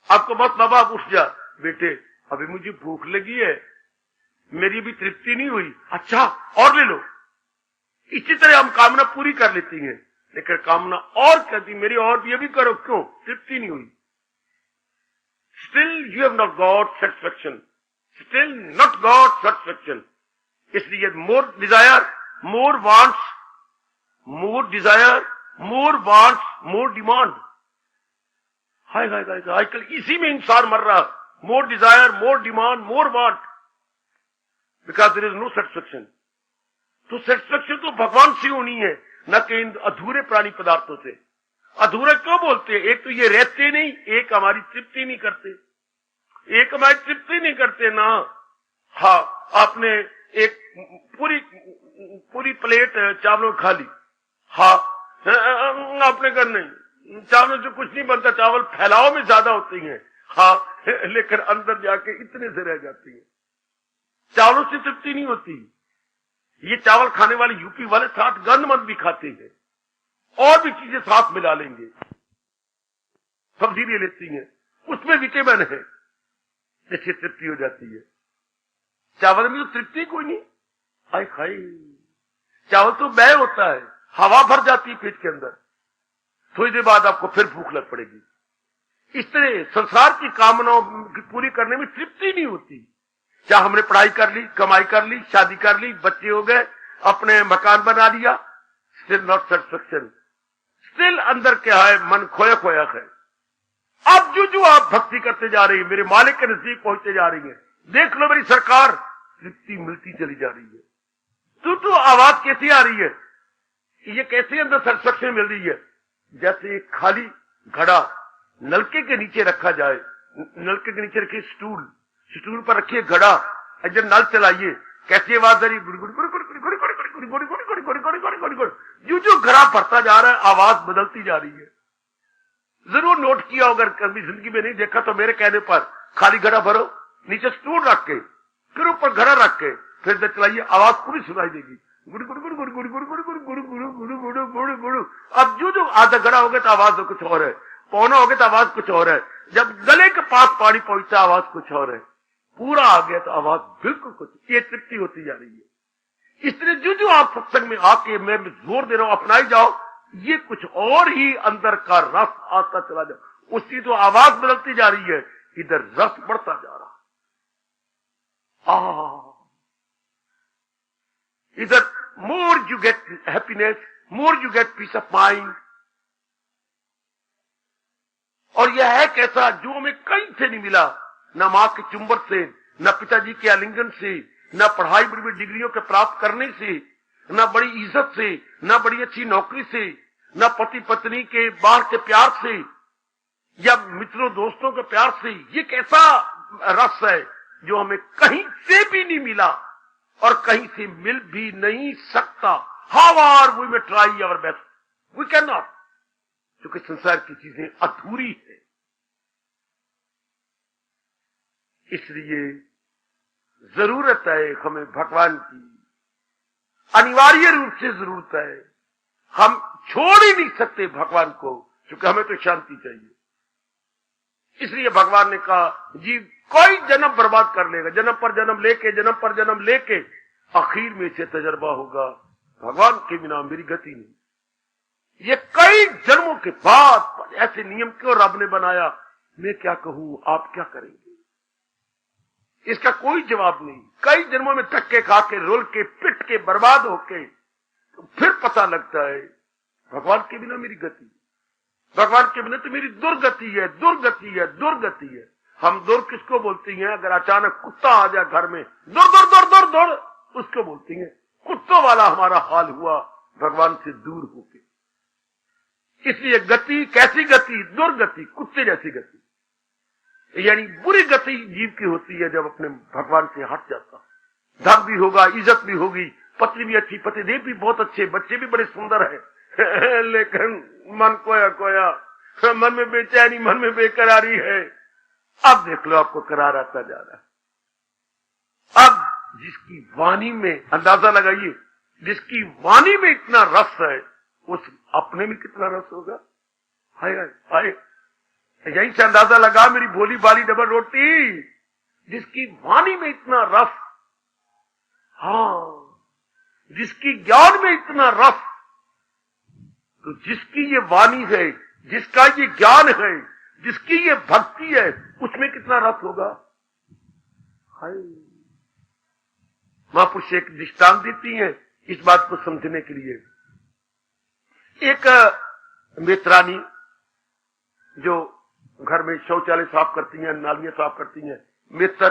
आपको बस बाबा आप उठ जा, बेटे अभी मुझे भूख लगी है, मेरी भी तृप्ति नहीं हुई, अच्छा और ले लो। इसी तरह हम कामना पूरी कर लेती हैं, लेकिन कामना और कहती मेरी और भी अभी करो, क्यों? तृप्ति नहीं हुई। Still you have not got satisfaction, still not got satisfaction. इसलिए more desire, more wants, more desire, more wants, more demand. हाय हाय हाय, आजकल इसी में इंसान मर रहा, more desire, more demand, more want, because there is no satisfaction. तो सेटिस्फैक्शन तो भगवान से होनी है, न कि इन अधूरे प्राणी पदार्थों से। अधूरे क्यों बोलते हैं? एक तो ये रहते नहीं, एक हमारी तृप्ति नहीं करते, एक हमारी तृप्ति नहीं करते ना। हाँ आपने एक पूरी प्लेट चावलों खा ली, हाँ आपने कहा नहीं चावलों से कुछ नहीं बनता, चावल फैलाव में ज्यादा होती हैं, हाँ लेकिन अंदर जाके इतने से रह जाती है। चावलों से तृप्ति नहीं होती। ये चावल खाने वाले यूपी वाले साथ गंदमंद भी खाते हैं और भी चीजें साथ मिला लेंगे, सब्जी भी लेती हैं, उसमें विटामिन है, जिससे तृप्ति हो जाती है। चावल में तो तृप्ति कोई नहीं, हाय हाय चावल तो व्यय होता है, हवा भर जाती है पेट के अंदर, थोड़ी देर बाद आपको फिर भूख लग पड़ेगी। इस तरह संसार की कामनाओं की पूरी करने में तृप्ति नहीं होती। क्या हमने पढ़ाई कर ली, कमाई कर ली, शादी कर ली, बच्चे हो गए, अपने मकान बना लिया, स्टिल नॉट सेटिस्फैक्शन, स्टिल अंदर क्या है, मन खोया खोया है। अब जो आप भक्ति करते जा रही है, मेरे मालिक के नजदीक पहुंचते जा रही है, देख लो मेरी सरकार, तृप्ति मिलती चली जा रही है। तो आवाज कैसी आ रही है, ये कैसे अंदर सेटिस्फैक्शन मिल रही है? जैसे एक खाली घड़ा नलके के नीचे रखा जाए, नलके के नीचे रखिए स्टूल, स्टूल पर रखिए घड़ा, जब नल चलाइए कैसी आवाज आ रही, जो घड़ा भरता जा रहा है आवाज बदलती जा रही है। जरूर नोट किया, अगर कभी जिंदगी में नहीं देखा तो मेरे कहने पर खाली घड़ा भरो, नीचे स्टूल रख के, फिर ऊपर घड़ा रख के, फिर जब चलाइए आवाज पूरी सुनाई देगी, गुड़ गुड़ गुड़ गुड़ गुड़ गुड़ गुड़ गुड़ गुड़ गुड़ गुड़ गुड़ गुड़ गुड़। अब जो आधा घड़ा हो गया तो आवाज कुछ और है, पौना हो गया तो आवाज कुछ और है, जब गले के पास पानी पहुंचता आवाज कुछ और है, पूरा आ गया तो आवाज बिल्कुल कुछ। ये तृप्ति होती जा रही है। इसलिए जो आप सत्संग में आके मैं जोर दे रहा हूं अपनाई जाओ, ये कुछ और ही अंदर का रस आता चला जाओ, उसकी तो आवाज बदलती जा रही है, इधर रस बढ़ता जा रहा है। इधर more you get happiness, more you get piece of mind. और यह है कैसा जो हमें कहीं से नहीं मिला, न मां के चुंबन से, न पिताजी के आलिंगन से, न पढ़ाई बड़ी बड़ी डिग्रियों के प्राप्त करने से, न बड़ी इज्जत से, न बड़ी अच्छी नौकरी से, न पति पत्नी के बाहर के प्यार से, या मित्रों दोस्तों के प्यार से। ये कैसा रस है जो हमें कहीं से भी नहीं मिला और कहीं से मिल भी नहीं सकता। How we may try our best, we can not, क्योंकि संसार की चीजें अधूरी है। इसलिए जरूरत है हमें भगवान की, अनिवार्य रूप से जरूरत है। हम छोड़ ही नहीं सकते भगवान को, क्योंकि हमें तो शांति चाहिए। इसलिए भगवान ने कहा जीव कोई जन्म बर्बाद कर लेगा, जन्म पर जन्म लेके आखिर में से तजर्बा होगा भगवान के बिना मेरी गति नहीं। ये कई जन्मों के बाद ऐसे नियम क्यों रब ने बनाया, मैं क्या कहूं, आप क्या करेंगे, इसका कोई जवाब नहीं। कई जन्मों में धक्के खा के, रोल के, पिट के, बर्बाद होके तो फिर पता लगता है भगवान के बिना मेरी गति, भगवान के बिना तो मेरी दुर्गति है, दुर्गति है, दुर्गति है। हम दुर किसको बोलती हैं? अगर अचानक कुत्ता आ जाए घर में, दुर दुर दुर दुर दुर, उसको बोलती हैं। कुत्तों वाला हमारा हाल हुआ भगवान से दूर होके। इसलिए गति कैसी गति? दुर्गति, कुत्ते जैसी गति। यानी बुरी गति जीव की होती है जब अपने भगवान से हट जाता। धन भी होगा, इज्जत भी होगी, पत्नी भी अच्छी, पतिदेव भी बहुत अच्छे, बच्चे भी बड़े सुंदर है लेकिन मन खोया खोया, मन में बेचैनी, मन में बेकरारी है। अब देख लो आपको करार आता जा रहा है। अब जिसकी वाणी में, अंदाजा लगाइए, जिसकी वाणी में इतना रस है उस अपने में कितना रस होगा। हाय हाय, यहीं से अंदाजा लगा मेरी भोली भाली डबल रोटी, जिसकी वाणी में इतना रस, हाँ, जिसकी ज्ञान में इतना रस, तो जिसकी ये वाणी है, जिसका ये ज्ञान है, जिसकी ये भक्ति है, उसमें कितना रस होगा। हाय, महापुरुष एक दृष्टांत देती है इस बात को समझने के लिए। एक मित्रानी जो घर में शौचालय साफ करती हैं, नालियां साफ करती हैं, मित्र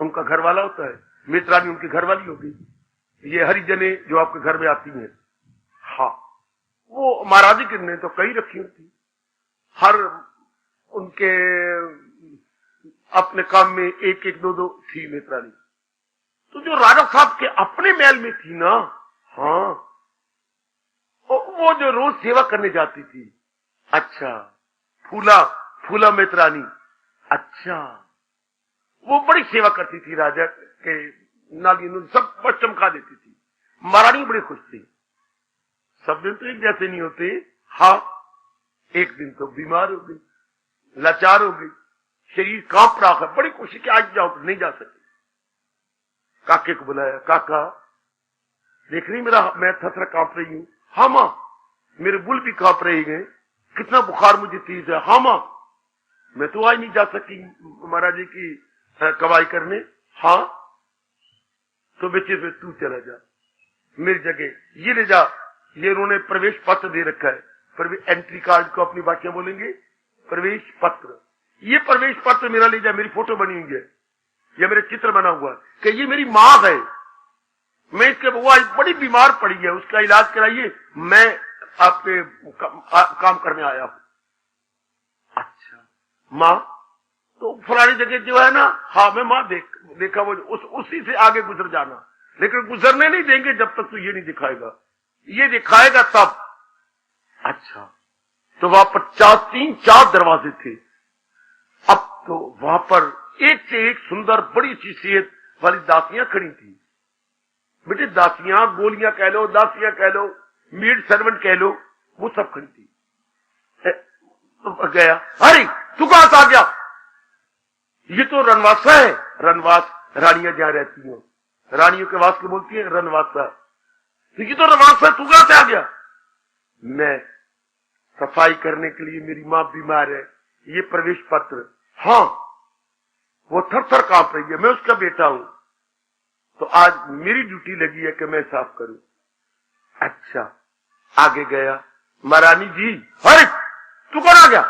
उनका घर वाला होता है, मित्रानी उनकी घर वाली होगी। ये हरिजने जो आपके घर में आती हैं, हाँ, वो महाराज जी ने तो कई रखी होती, हर उनके अपने काम में एक एक दो दो थी मित्रानी। तो जो राजा साहब के अपने महल में थी ना, हाँ, वो जो रोज सेवा करने जाती थी, अच्छा, फूला मित्रानी, अच्छा, वो बड़ी सेवा करती थी राजा के, नाली सब बस चमका देती थी। महारानी बड़ी खुश थी। सब दिन तो एक जैसे नहीं होते, हाँ, एक दिन तो बीमार हो गई, लाचार हो गई, शरीर कांप रहा है, बड़ी खुशी कि आज जाओ, नहीं जा सके। काके को बुलाया, काका देख रही मेरा, मैं थरथर कांप रही हूं। हाँ मां, मेरे बुल भी कांप रहे हैं, कितना बुखार मुझे तेज है। हाँ मां, मैं तो आज नहीं जा सकी महाराज जी की कवाई करने। हाँ, तो बेचे पे तू चला जा, मेरी जगह ये ले जा, ये उन्होंने प्रवेश पत्र दे रखा है, एंट्री कार्ड को अपनी भाषा बोलेंगे प्रवेश पत्र। ये प्रवेश पत्र मेरा ले जा, मेरी फोटो बनी हुई है, यह मेरे चित्र बना हुआ है कि ये मेरी माँ है, मैं इसके बुआ बड़ी बीमार पड़ी है, उसका इलाज कराइए, मैं आपके काम करने आया हूं। अच्छा माँ, तो फलानी जगह जो है ना, हाँ मैं माँ देखा वो उसी से आगे गुजर जाना, लेकिन गुजरने नहीं देंगे जब तक तो ये नहीं दिखाएगा, ये दिखाएगा तब। अच्छा, तो वहां पर 3-4 दरवाजे थे। अब तो वहां पर एक से एक सुंदर बड़ी सी सेहत वाली दासियां खड़ी थी। बेटे दासियां, गोलियां कह लो, दासियां कह लो, मेड सर्वेंट कह लो, वो सब खड़ी थी। तो गया, अरे तू कहां से आ गया? ये तो रनवासा है। रनवास रानियां जहां रहती हैं, रानियों के वास को बोलती है रनवासा। तो ये तो रनवासा है, तू कहां से आ गया? मैं सफाई करने के लिए, मेरी मां बीमार है, ये प्रवेश पत्र। हाँ, वो थर थर कांप रही है, मैं उसका बेटा हूं, तो आज मेरी ड्यूटी लगी है कि मैं साफ करूं। अच्छा, आगे गया, महारानी जी, अरे तू कौन आ गया?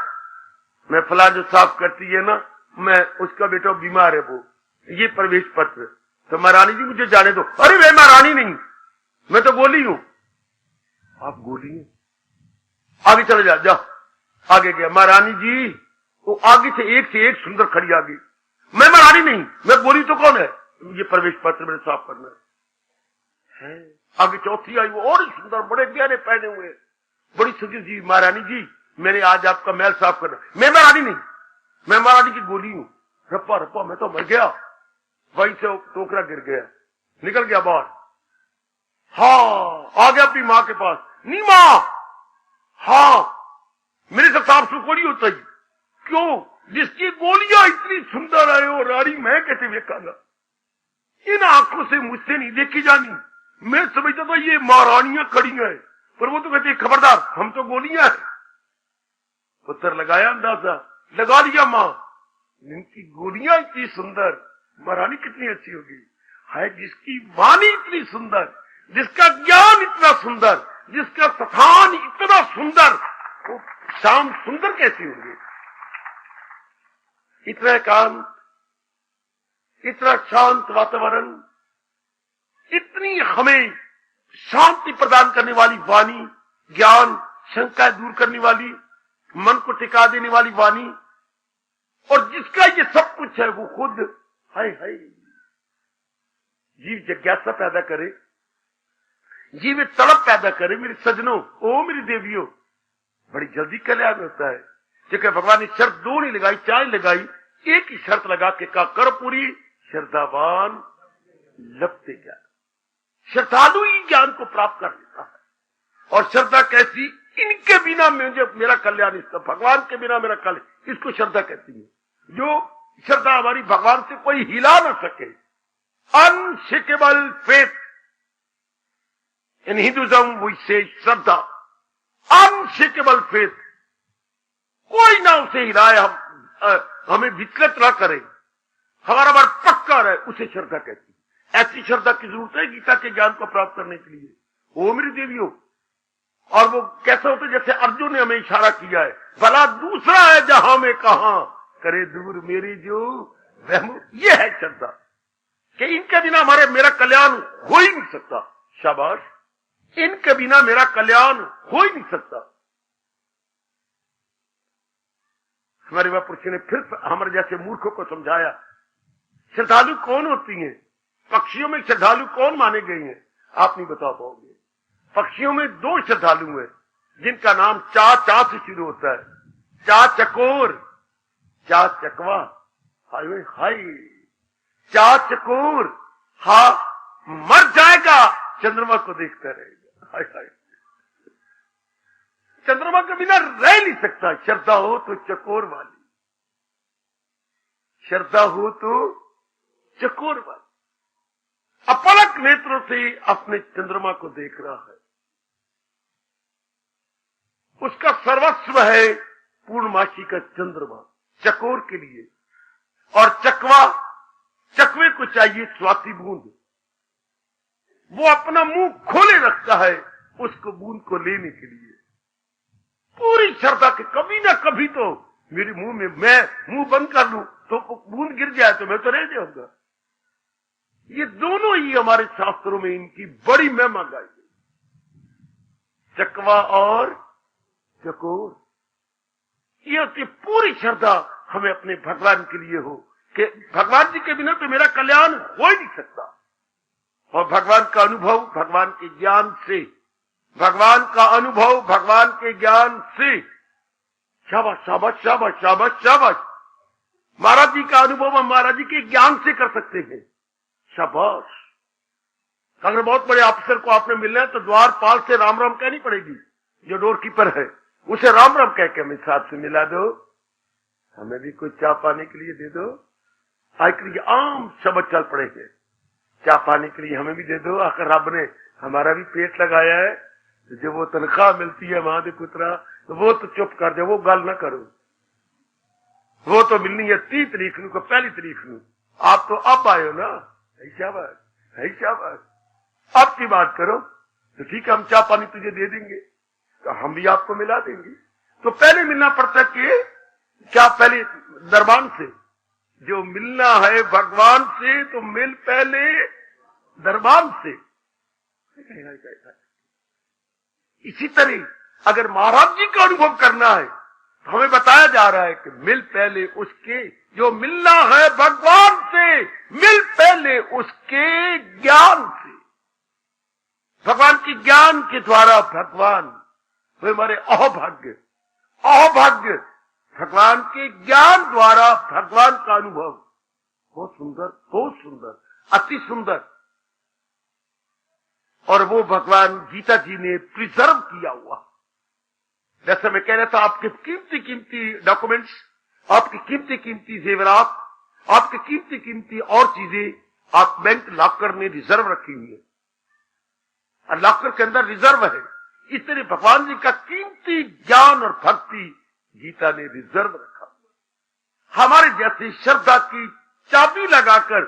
मैं फला जो साफ करती है ना, मैं उसका बेटा बीमार है, वो ये प्रवेश पत्र। तो महारानी जी मुझे जाने दो। अरे मैं महारानी नहीं, मैं तो गोली हूं। आप गोली हैं? आगे चले जा, जा। आगे गया, महारानी जी, वो आगे से एक सुंदर खड़ी आ गई। मैं महारानी नहीं, मैं गोली तो कौन है? ये प्रवेश पत्र मेरे साफ करना है। आगे चौथी आई, वो और सुंदर, बड़े गहने पहने हुए, बड़ी सुंदर जी। महारानी जी, मैंने आज आपका महल साफ करना। मैं महारानी नहीं, मैं महारानी की गोली हूं। रप्पा रप्पा, मैं तो मर गया। वहीं से टोकरा गिर गया, निकल गया बाहर। हाँ, आ गया अपनी माँ के पास। नहीं माँ, हाँ, मेरे से साफ सुथरी होता ही क्यों? जिसकी गोलियां इतनी सुंदर है वो रानी, मैं कैसे देखांगा? इन आंखों से मुझसे नहीं देखी जानी। मैं समझता था ये महारानियां खड़ी हैं, पर वो तो कहती खबरदार, हम तो गोलियां हैं। पुत्र लगाया अंदाजा, लगा लिया मां, इनकी गोलियां इतनी सुंदर, महारानी कितनी अच्छी होगी। है जिसकी वाणी इतनी सुंदर, जिसका ज्ञान इतना सुंदर, जिसका स्थान इतना सुंदर, वो शाम सुंदर कैसी होगी? इतना एकांत, इतना शांत वातावरण, इतनी हमें शांति प्रदान करने वाली वाणी, ज्ञान, शंका दूर करने वाली, मन को टिका देने वाली वाणी, और जिसका ये सब कुछ है वो खुद हाय हाय जीव जिज्ञासा पैदा करे, जीव में तड़प पैदा करे। मेरे सजनों, ओ मेरी देवियों, बड़ी जल्दी कल्याण होता है। क्योंकि भगवान ने शर्त दो नहीं लगाई, चार लगाई, एक ही शर्त लगा के कहा कर पूरी श्रद्धावान लपते ज्ञान। श्रद्धालु ही ज्ञान को प्राप्त कर लेता है। और श्रद्धा कैसी? इनके बिना मुझे मेरा कल्याण, इसका भगवान के बिना मेरा कल्याण, इसको श्रद्धा कहती है। जो श्रद्धा हमारी भगवान से कोई हिला ना सके, unshakable faith. In Hinduism we say श्रद्धा, अनशेकेबल फेथ। कोई ना उसे हिलाए, हमें विचलित ना करे, हमारा बार पक्का रहे, उसे श्रद्धा कहती है। ऐसी श्रद्धा की जरूरत है गीता के ज्ञान को प्राप्त करने के लिए। ओ मेरी देवियों, और वो कैसा होता है? जैसे अर्जुन ने हमें इशारा किया है, भला दूसरा है जहां में कहा करे दूर मेरी जो वह। ये है श्रद्धा कि इनके बिना हमारे मेरा कल्याण हो ही नहीं सकता। शाबाश, इनके बिना मेरा कल्याण हो ही नहीं सकता। हमारे महापुरुषों ने फिर हमारे जैसे मूर्खों को समझाया, श्रद्धालु कौन होती हैं? पक्षियों में श्रद्धालु कौन माने गए हैं? आप नहीं बता पाओगे। पक्षियों में दो श्रद्धालु हैं जिनका नाम चा चा से शुरू होता है। चा चकोर, चा चकवा। हाय हाय, चा चकोर, हा मर जाएगा, चंद्रमा को देखता रहेगा। हाय हाय, चंद्रमा के बिना रह नहीं सकता। श्रद्धा हो तो चकोर वाली, श्रद्धा हो तो चकोर वाली, अपलक नेत्रों से अपने चंद्रमा को देख रहा है। उसका सर्वस्व है पूर्णमासी का चंद्रमा चकोर के लिए। और चकवा, चकवे को चाहिए स्वाति बूंद। वो अपना मुंह खोले रखता है उसको बूंद को लेने के लिए। पूरी श्रद्धा के कभी ना कभी तो मेरे मुंह में, मैं मुंह बंद कर लूं तो बूंद गिर जाए तो मैं तो रह जाऊंगा। ये दोनों ही हमारे शास्त्रों में इनकी बड़ी महिमा गाई गई, चकवा और चकोर। ये होती पूरी श्रद्धा हमें अपने भगवान के लिए हो कि भगवान जी के बिना तो मेरा कल्याण हो ही नहीं सकता। और भगवान का अनुभव भगवान के ज्ञान से, भगवान का अनुभव भगवान के ज्ञान से। शाबाश शाबाश शाबाश शाबाश शाबाश। महाराज जी का अनुभव हम महाराज जी के ज्ञान से कर सकते हैं। शाबाश। अगर बहुत बड़े ऑफिसर को आपने मिलना है तो द्वारपाल से राम राम कहनी पड़ेगी। जो डोर कीपर है उसे राम राम कह के हमें साथ से मिला दो, हमें भी कुछ चाय पाने के लिए दे दो। आजकल ये आम शब्द चल पड़े हैं, चाय पाने के लिए हमें भी दे दो। आखिर रब ने हमारा भी पेट लगाया है, जो वो तनख्वाह मिलती है मां दे पुत्रा, तो वो तो चुप कर दे, वो गल ना करो। वो तो मिलनी है 30 तारीख को, पहली तारीख को। आप तो अब आए हो ना, शाबाश है शाबाश। अब की बात करो तो ठीक है, हम चाय पानी तुझे दे देंगे, तो हम भी आपको मिला देंगे। तो पहले मिलना पड़ता कि क्या? पहले दरबान से। जो मिलना है भगवान से तो मिल पहले दरबान से। इसी तरह अगर महाराज जी का अनुभव करना है तो हमें बताया जा रहा है कि मिल पहले उसके, जो मिलना है भगवान से मिल पहले उसके ज्ञान से। भगवान के ज्ञान के द्वारा भगवान, वो हमारे अहोभाग्य, अहोभाग्य भगवान के ज्ञान द्वारा भगवान का अनुभव। बहुत सुंदर, बहुत सुंदर, अति सुंदर। और वो भगवान गीता जी ने प्रिजर्व किया हुआ। जैसे मैं कह रहा था, आपके कीमती कीमती डॉक्यूमेंट्स, आपकी कीमती कीमती जेवरात, आपके कीमती कीमती और चीजें आप बैंक लॉकर में रिजर्व रखी हुई है, और लॉकर के अंदर रिजर्व है। इस तरह भगवान जी का कीमती ज्ञान और भक्ति गीता ने रिजर्व रखा। हमारे जैसे श्रद्धा की चाबी लगाकर,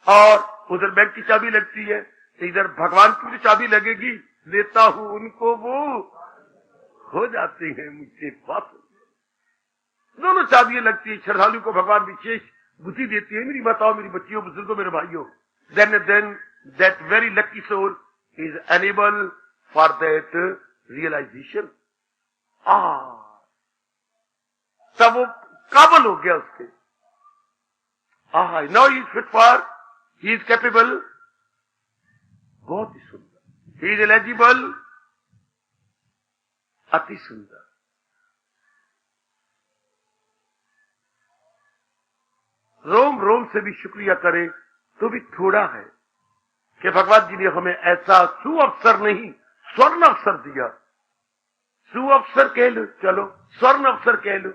और उधर बैंक की चाबी लगती है, इधर भगवान की भी चाबी लगेगी, लेता हूं उनको वो हो जाते हैं मुझसे बात। दोनों चाबियां लगती है। श्रद्धालु को भगवान विशेष बुद्धि देती है। मेरी माताओं, मेरी बच्चियों, बुजुर्गों, मेरे भाइयों, then that very lucky soul is enable for that realization. तब वो काबल हो गया उसके। Now he is fit for, he is capable, बहुत ही सुंदर, ही इज एलिजिबल, अति सुंदर। रोम रोम से भी शुक्रिया करें तो भी थोड़ा है कि भगवान जी ने हमें ऐसा सुअवसर नहीं, स्वर्ण अवसर दिया। सुअवसर कह लो, चलो स्वर्ण अवसर कह लो।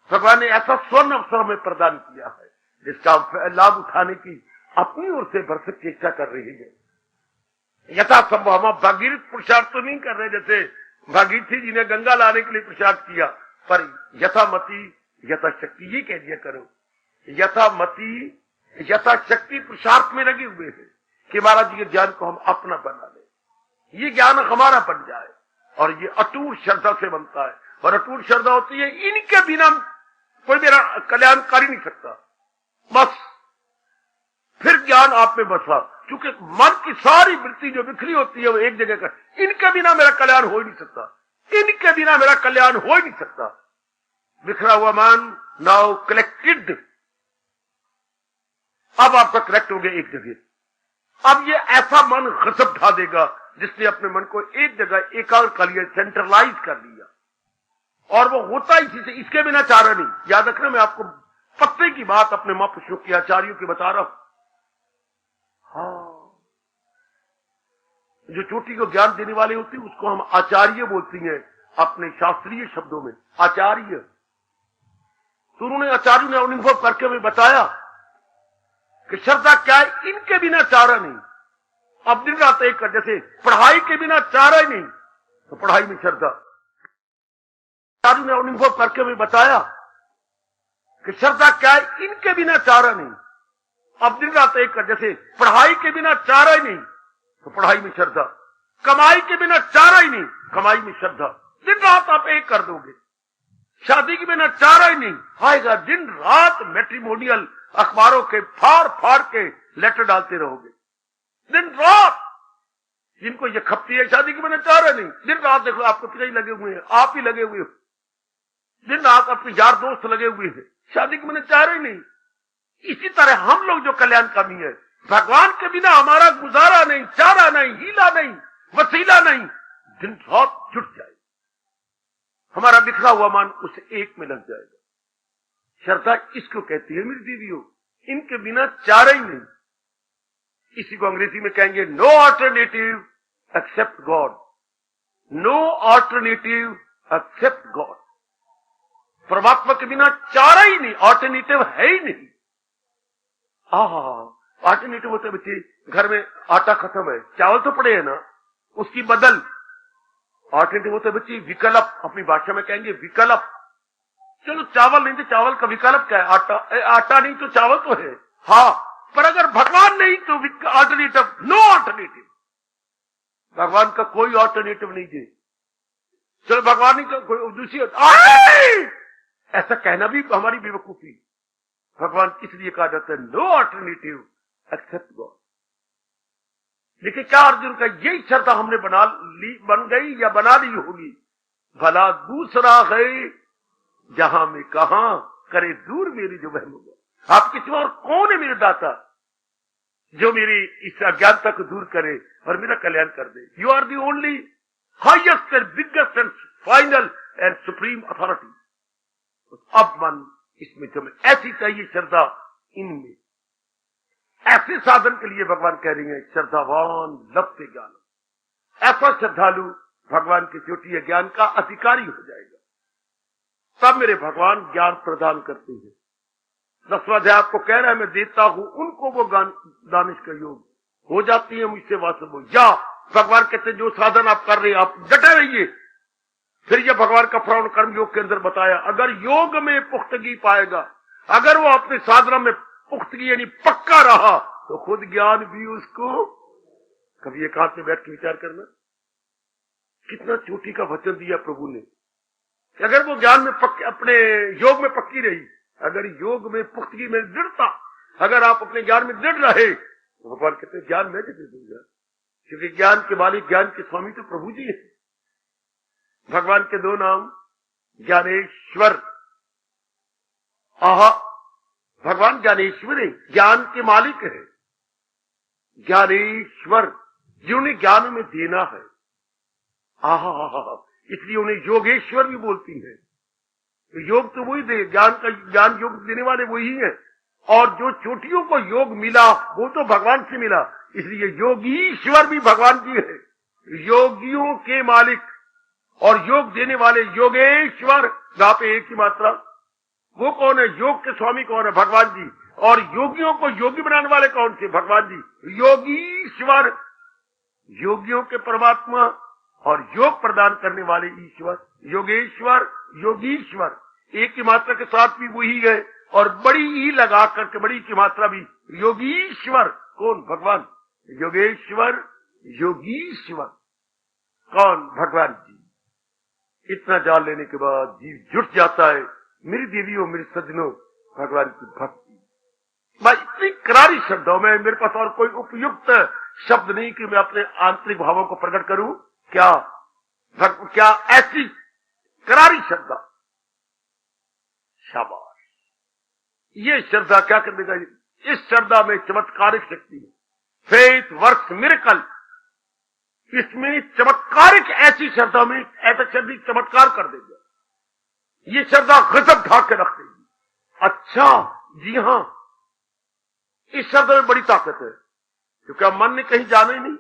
भगवान ने ऐसा स्वर्ण अवसर हमें प्रदान किया है जिसका लाभ उठाने की अपनी ओर से भरसक चेष्टा कर रही है। यथासंभव हम भागीरथ पुरुषार्थ तो नहीं कर रहे, जैसे भागीरथी जी ने गंगा लाने के लिए पुरुषार्थ किया, पर यथामति यथाशक्ति ये कह दिया करो। यथामति यथाशक्ति पुरुषार्थ में लगे हुए हैं कि महाराज जी के ज्ञान को हम अपना बना ले, ये ज्ञान हमारा बन जाए। और ये अटूट श्रद्धा से बनता है, और अटूट श्रद्धा होती है इनके बिना कोई मेरा कल्याण कर ही नहीं सकता। बस फिर ज्ञान आप में बसा, क्योंकि मन की सारी वृत्ति जो बिखरी होती है वो एक जगह कर, इनके बिना मेरा कल्याण हो ही नहीं सकता, इनके बिना मेरा कल्याण हो ही नहीं सकता। बिखरा हुआ मन नाउ कलेक्टेड, अब आपका कलेक्ट हो गया एक जगह। अब ये ऐसा मन गजब ढा देगा जिसने अपने मन को एक जगह एकाग्र कर लिया, सेंट्रलाइज कर लिया, और वो होता इसी से, इसके बिना चारा नहीं। याद रखना, मैं आपको पत्ते की बात अपने महापुरुषों की, आचार्यों की बता रहा हूं। हाँ, जो चोटी को ज्ञान देने वाले होते हैं उसको हम आचार्य बोलती हैं अपने शास्त्रीय शब्दों में, आचार्य। तो उन्होंने, आचार्यों ने अनुभव करके हमें बताया कि श्रद्धा क्या है, इनके बिना चारा नहीं। अब दिन रात एक कर, जैसे पढ़ाई के बिना चारा ही नहीं, तो पढ़ाई में श्रद्धा। आचार्यों ने अनुभव करके हमें बताया कि श्रद्धा क्या है, इनके बिना चारा नहीं। अब दिन रात एक कर, जैसे पढ़ाई के बिना चारा ही नहीं, तो पढ़ाई में श्रद्धा। कमाई के बिना चारा ही नहीं, कमाई में श्रद्धा। दिन रात आप एक कर दोगे। शादी के बिना चारा ही नहीं, आएगा दिन रात मैट्रिमोनियल अखबारों के फाड़ फाड़ के लेटर डालते रहोगे दिन रात। जिनको ये खपती है शादी के बिना चारा नहीं, दिन रात देखो आपके पिताजी लगे हुए हैं, आप ही लगे हुए हो, दिन रात अपने यार दोस्त लगे हुए हैं, शादी के बिना चारा ही नहीं। इसी तरह हम लोग जो कल्याणकामी है, भगवान के बिना हमारा गुजारा नहीं, चारा नहीं, हीला नहीं, वसीला नहीं। दिन रात जुट जाए, हमारा बिखरा हुआ मन उस एक में लग जाएगा। श्रद्धा इसको कहती है मेरी दीदियों, इनके बिना चारा ही नहीं। इसी को अंग्रेजी में कहेंगे no alternative except God, no alternative except God. परमात्मा के बिना चारा ही नहीं, ऑल्टरनेटिव है ही नहीं। ऑल्टरनेटिव होते बच्चे, घर में आटा खत्म है, चावल तो पड़े है ना, उसकी बदल। ऑल्टरनेटिव होते बच्चे विकल्प, अपनी भाषा में कहेंगे विकल्प। चलो चावल नहीं तो चावल का विकल्प क्या है, आटा। आटा नहीं तो चावल तो है, हाँ, पर अगर भगवान नहीं तो ऑल्टरनेटिव, नो ऑल्टरनेटिव। भगवान का कोई ऑल्टरनेटिव नहीं दे। चलो भगवान नहीं तो कोई दूसरी, ऐसा कहना भी हमारी बेवकूफी। भगवान इसलिए कहा जाता है नो ऑल्टरनेटिव एक्सेप्ट गॉड। देखिए क्या अर्जुन का यही श्रद्धा हमने बन गई या बना ली होगी। भला दूसरा है जहां में कहां करे दूर मेरी जो वहम होगा। आप किसी और कौन है मेरे दाता जो मेरी इस अज्ञानता को दूर करे और मेरा कल्याण कर दे। You are the only highest and biggest and final and supreme authority. अब मन इसमें तुम्हें ऐसी चाहिए श्रद्धा, इनमें ऐसे साधन के लिए भगवान कह रही है श्रद्धावान लभते ज्ञान। ऐसा श्रद्धालु भगवान की चोटी ज्ञान का अधिकारी हो जाएगा। तब मेरे भगवान ज्ञान प्रदान करते हैं। 10वां अध्याय आपको कह रहा है मैं देता हूं उनको वो दानिश का योग हो जाती है मुझसे वास्तव हो। या भगवान कहते जो साधन आप कर रहे हैं आप डटे रहिए। फिर यह भगवान का प्रवण कर्म योग के अंदर बताया, अगर योग में पुख्तगी पाएगा, अगर वो अपने साधना में पुख्तगी यानी पक्का रहा तो खुद ज्ञान भी उसको। कभी एकांत में बैठ के विचार करना, कितना चोटी का वचन दिया प्रभु ने कि अगर वो ज्ञान में अपने योग में पक्की रही, अगर योग में पुख्तगी में दृढ़ता, अगर आप अपने ज्ञान में दृढ़ रहे तो भगवान कहते हैं ज्ञान मैं दे दूंगा। क्योंकि ज्ञान के मालिक ज्ञान के स्वामी तो प्रभु जी है। भगवान के दो नाम ज्ञानेश्वर आहा, भगवान ज्ञानेश्वर है, ज्ञान के मालिक है, ज्ञानेश्वर जिन्होंने ज्ञान में देना है। आहा, इसलिए उन्हें योगेश्वर भी बोलती है। योग तो वही दे, ज्ञान योग देने वाले वही है। और जो चोटियों को योग मिला वो तो भगवान से मिला, इसलिए योगीश्वर भी भगवान जी है, योगियों के मालिक और योग देने वाले योगेश्वर। जहां पे एक ही मात्रा, वो कौन है? योग के स्वामी कौन है? भगवान जी। और योगियों को योगी बनाने वाले कौन से? भगवान जी। योगीश्वर, योगियों के परमात्मा और योग प्रदान करने वाले ईश्वर, योगेश्वर, योगीश्वर। एक की मात्रा के साथ भी वही है, और बड़ी ई लगा करके बड़ी की मात्रा भी योगीश्वर। कौन? भगवान। योगेश्वर, योगीश्वर कौन? भगवान जी। इतना जान लेने के बाद जीव जुट जाता है, मेरी देवियों, मेरे सज्जनों, भगवान की भक्ति। मैं इतनी करारी शब्दों में, मेरे पास और कोई उपयुक्त शब्द नहीं कि मैं अपने आंतरिक भावों को प्रकट करूं। क्या ऐसी करारी श्रद्धा, शाबाश। ये श्रद्धा क्या कर देगा? इस श्रद्धा में चमत्कारिक शक्ति है। Faith works miracle. इसमें चमत्कारिक, ऐसी श्रद्धा में ऐसा शब्द चमत्कार कर देगा। ये श्रद्धा गजब ढाक के रख देगी। अच्छा, जी हां, इस श्रद्धा में बड़ी ताकत है, क्योंकि अब मन ने कहीं जाना ही नहीं,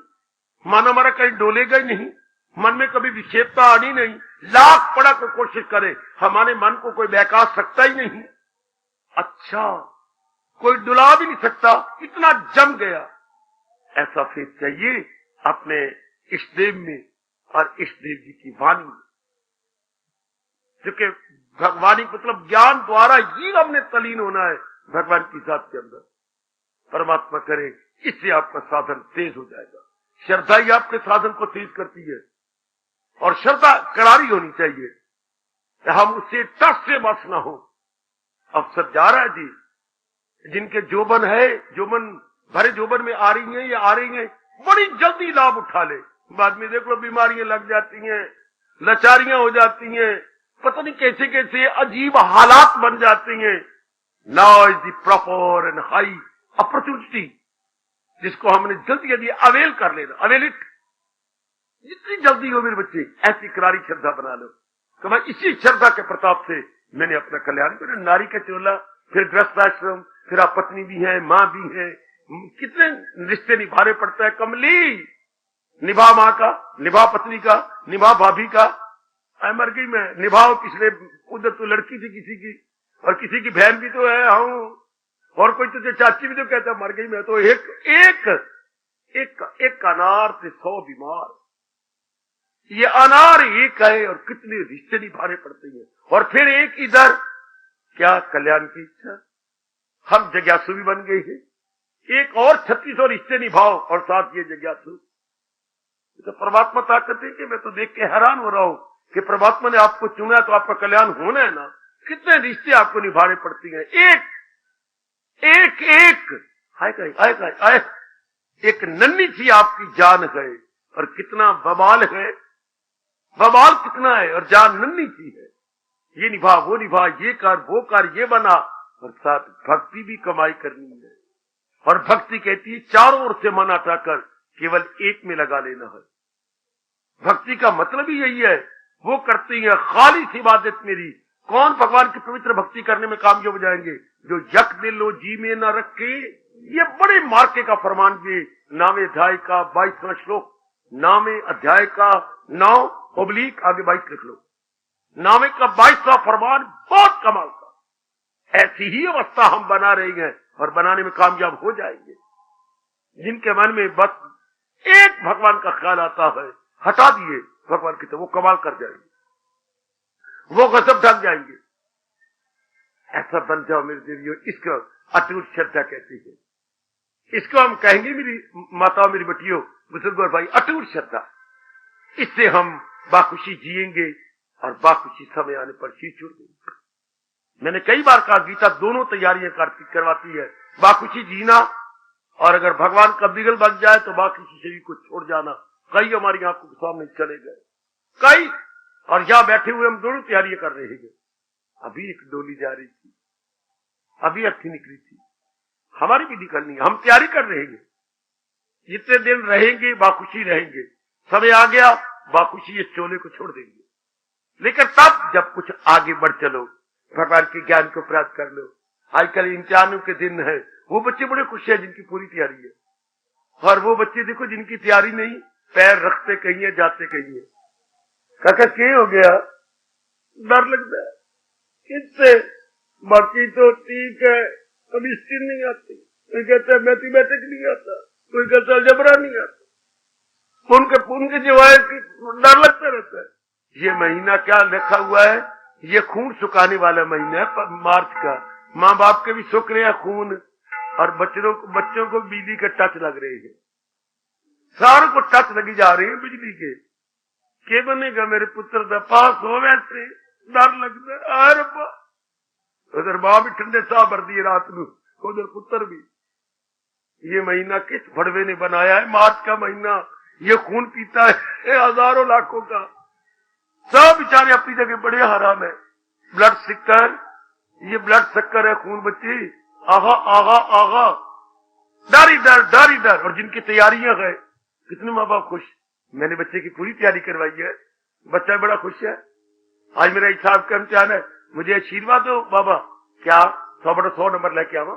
मन हमारा कहीं डोलेगा ही नहीं, मन में कभी विक्षेपता आनी नहीं। लाख पड़ा को कोशिश करे, हमारे मन को कोई बहका सकता ही नहीं। अच्छा, कोई डुला भी नहीं सकता, इतना जम गया। ऐसा फेथ चाहिए अपने इष्ट देव में और इष्ट देव जी की वाणी में, क्योंकि भगवानी मतलब ज्ञान द्वारा ही हमने तलीन होना है भगवान की जात के अंदर। परमात्मा करे, इससे आपका साधन तेज हो जाएगा। श्रद्धा ही आपके साधन को तेज करती है, और श्रद्धा करारी होनी चाहिए, हम उससे टस से बस ना हो। अवसर जा रहा है जी, जिनके जोबन है, जोबन भरे जोबन में आ रही हैं या आ रही हैं, बड़ी जल्दी लाभ उठा ले। बाद में देख लो बीमारियां लग जाती हैं, लाचारियां हो जाती हैं, पता नहीं कैसे कैसे अजीब हालात बन जाती हैं। Now is the proper and high opportunity, जिसको हमने जल्दी जल्दी अवेल कर लेना। अवेल इट, जितनी जल्दी हो मेरे बच्चे, ऐसी करारी श्रद्धा बना लो। तो मैं इसी श्रद्धा के प्रताप से मैंने अपना कल्याण किया। नारी का चोला, फिर गृहस्थाश्रम, फिर आप पत्नी भी है, मां भी है, कितने रिश्ते निभाने पड़ता है। कमली, निभा मां का, निभा पत्नी का, निभा भाभी का। मर गई मैं, निभाओ। पिछले उधर तो लड़की थी किसी की, और किसी की बहन भी तो है, हाँ, और कोई तो चाची भी तो कहता मर गई मैं। तो एक अनार से 100 बीमार। ये अनार एक है और कितने रिश्ते निभाने पड़ते हैं। और फिर एक इधर, क्या कल्याण की इच्छा, हम जिज्ञासु भी बन गए हैं। एक और 3600 रिश्ते निभाओ और साथ ये जिज्ञासु। तो परमात्मा ताकत है कि मैं तो देख के हैरान हो रहा हूं कि परमात्मा ने आपको चुना तो आपका कल्याण होना है ना। कितने रिश्ते आपको निभाने पड़ती हैं। एक नन्ही सी आपकी जान है, और कितना बवाल है, बवाल कितना है, और जान नन्ही सी है। ये निभा, वो निभा, ये कर, वो कर, ये बना, और साथ भक्ति भी कमाई करनी है। और भक्ति कहती है चारों ओर से मन हटाकर केवल एक में लगा लेना है। भक्ति का मतलब ही यही है। वो करती है खाली सी इबादत मेरी। कौन भगवान की पवित्र भक्ति करने में कामयाब हो जाएंगे? जो यक दिल लो जी में न रखे। ये बड़े मार्के का फरमान, ये 9वें अध्याय का 22वां श्लोक, 9वें अध्याय का 9 ओब्लिक आगे 22 लिख लो। 9वें का 22वां फरमान बहुत कमाल का। ऐसी ही अवस्था हम बना रही हैं और बनाने में कामयाब हो जाएंगे। जिनके मन में बस एक भगवान का ख्याल आता है, हटा दिए भगवान की, तो वो कमाल कर जाएंगे, वो गजब ढक जाएंगे। ऐसा बन जाओ मेरे देवियों। इसको अटूट श्रद्धा कहते हैं। इसको हम कहेंगे मेरी माताओं, मेरी बेटियों, बुजुर्गों और भाई, अटूट श्रद्धा। इससे हम बाखुशी जिएंगे और बाखुशी समय आने पर शीश छोड़ देंगे। मैंने कई बार कहा, गीता दोनों तैयारियां करवाती है, बाखुशी जीना, और अगर भगवान का बिगल बन जाए तो बाखुशी शरीर को छोड़ जाना। कई हमारी आंखों के सामने चले गए, कई, और यहां बैठे हुए हम दोनों तैयारियां कर रहे हैं। अभी एक डोली जा रही थी, अभी अच्छी निकली थी, हमारी भी निकलनी है। हम तैयारी कर रहे हैं, जितने दिन रहेंगे बाखुशी रहेंगे। समय आ गया बाखुशी इस चोले को छोड़ देंगे, लेकिन तब जब कुछ आगे बढ़ चलो, भगवान के ज्ञान को प्राप्त कर लो। आजकल इम्तिहानों के दिन है, वो बच्चे बड़े खुश है जिनकी पूरी तैयारी है, और वो बच्चे देखो जिनकी तैयारी नहीं, पैर रखते कहीं है जाते कहीं है। काका क्या हो गया, डर लगता है इससे। बाकी तो ठीक है, अब हिस्ट्री नहीं आती, कोई कहता है मैथमेटिक्स नहीं आता, कोई कहता है अलजेब्रा नहीं आता, उनके जो है डर लगता रहता है। ये महीना क्या लिखा हुआ है, ये खून सुखाने वाला महीना है मार्च का। माँ बाप के भी सुख रहे हैं खून, और बच्चों को बिजली के टच लग रहे हैं, सारों को टच लगी जा रही है बिजली के बनेगा मेरे पुत्र का पास हो, वैसे डर लगता है। अरे उधर मां भी ठंडे साह भर दिए रात में, उधर पुत्र भी। ये महीना किस भड़वे ने बनाया है, मार्च का महीना, ये खून पीता है हजारों लाखों का। सब बेचारे अपनी जगह बड़े हराम है। ब्लड शक्कर, ये ब्लड शक्कर है खून बच्चे, आहा आहा आहा, डर ही डर। और जिनकी तैयारियां है, कितने माँ बाप खुश। मैंने बच्चे की पूरी तैयारी करवाई है, बच्चा बड़ा खुश है। आज मेरा हिसाब का इम्तिहान है, मुझे आशीर्वाद दो बाबा। क्या 100/100 नंबर लेके आवा?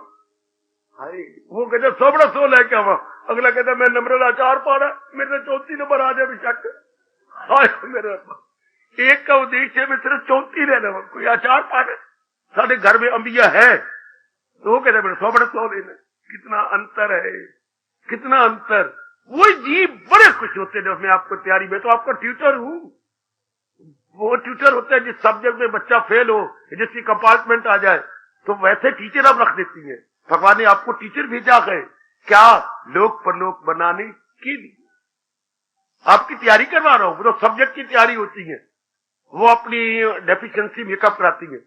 वो कहता 100/100 लेके आवा, अगला कहता मैं नंबर आचार पाना, मेरे 34 नंबर आ जाए बेशक। मेरा एक का उद्देश्य है मैं सिर्फ 34 लेना, कोई आचार पाना। साढ़े घर में अंबिया है, तो वो कहता मेरे 100/100 लेना। कितना अंतर है, कितना अंतर। वो जी बड़े खुश होते हैं। मैं आपको तैयारी में तो आपका ट्यूटर हूं। वो ट्यूटर होता है जिस सब्जेक्ट में बच्चा फेल हो, जिसकी कंपार्टमेंट आ जाए, तो वैसे टीचर आप रख देती है। भगवान ने आपको टीचर भेजा है, क्या? लोक परलोक बनाने के लिए। आपकी तैयारी करवा रहा हूं, वो तो सब्जेक्ट की तैयारी होती है, वो अपनी डेफिशिएंसी मेकअप कराती है।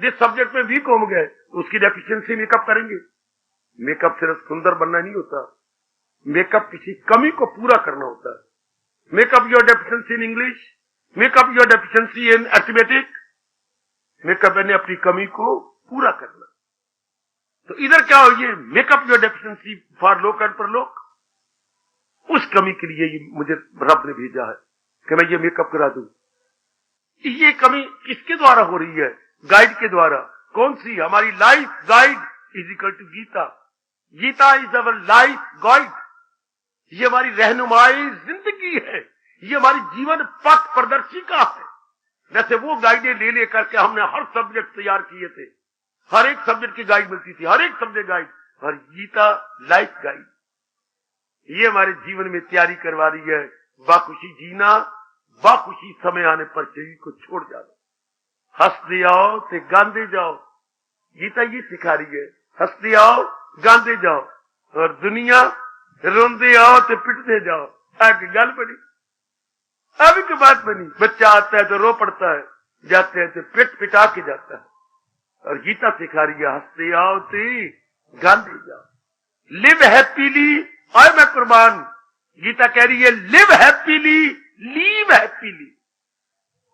जिस सब्जेक्ट में वीक हो गए, उसकी डेफिशिएंसी मेकअप करेंगे। मेकअप सिर्फ सुंदर बनना नहीं होता, मेकअप किसी कमी को पूरा करना होता है। Make up your deficiency in English, make up your deficiency in arithmetic, makeup यानी अपनी कमी को पूरा करना। तो इधर क्या हो, ये मेकअप योर डेफिशिएंसी फॉर लोक एंड परलोक। उस कमी के लिए मुझे रब ने भेजा है कि मैं ये मेकअप करा दूं। ये कमी किसके द्वारा हो रही है? गाइड के द्वारा। कौन सी? हमारी life guide is equal to Gita. Gita is our life guide. ये हमारी रहनुमाई जिंदगी है, ये हमारी जीवन पथ प्रदर्शिका है। जैसे वो गाइडें ले लेकर के हमने हर सब्जेक्ट तैयार किए थे, हर एक सब्जेक्ट की गाइड मिलती थी, हर एक सब्जेक्ट गाइड, और गीता लाइफ गाइड ये हमारे जीवन में तैयारी करवा रही है। बाखुशी जीना, बाखुशी समय आने पर शरीर को छोड़ जाना। हंसते आओ ते गांधे जाओ, गीता ये सिखा रही है। हंसते आओ गांधे जाओ, और दुनिया रोंदे आओ ते पिटते जाओ। आगे गल बनी, अभी की बात बनी। बच्चा आता है तो रो पड़ता है, जाते हैं तो पिट पिटा के जाता है, और गीता सिखा रही है हंसते आओ ते गांधे जाओ। लिव हैप्पीली, आए मैं कुर्बान। गीता कह रही है लिव हैप्पीली, लीव हैप्पीली।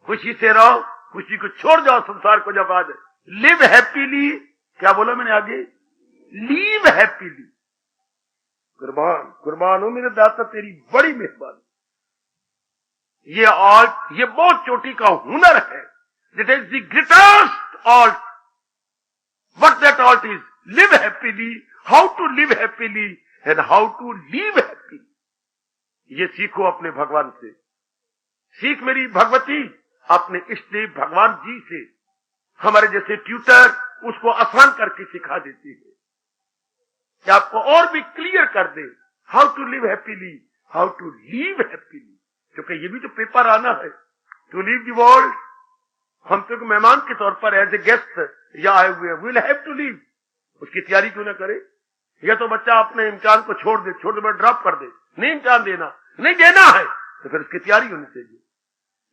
खुशी से रहो, खुशी को छोड़ जाओ संसार को जब आ जाए। लिव हैप्पीली, क्या बोला मैंने आगे? Leave happily. कुर्बान कुर्बान हो मेरे दाता, तेरी बड़ी मेहरबानी। ये आर्ट, ये बहुत चोटी का हुनर है। That is the greatest art. What that art is? Live happily, how to live happily and how to leave happily. ये सीखो अपने भगवान से। सीख मेरी भगवती अपने इष्ट देव भगवान जी से। हमारे जैसे ट्यूटर उसको आसान करके सिखा देती है कि आपको और भी क्लियर कर दे how to live happily, how to leave happily. क्योंकि ये भी तो पेपर आना है, टू लीव द वर्ल्ड। हम तो मेहमान के तौर पर एज ए गेस्ट या आए हुए, विल हैव टू लीव। उसकी तैयारी क्यों ना करे? या तो बच्चा अपने इम्तिहान को छोड़ दे, ड्रॉप कर दे, नहीं इम्तिहान देना, नहीं देना है, तो फिर उसकी तैयारी होनी चाहिए।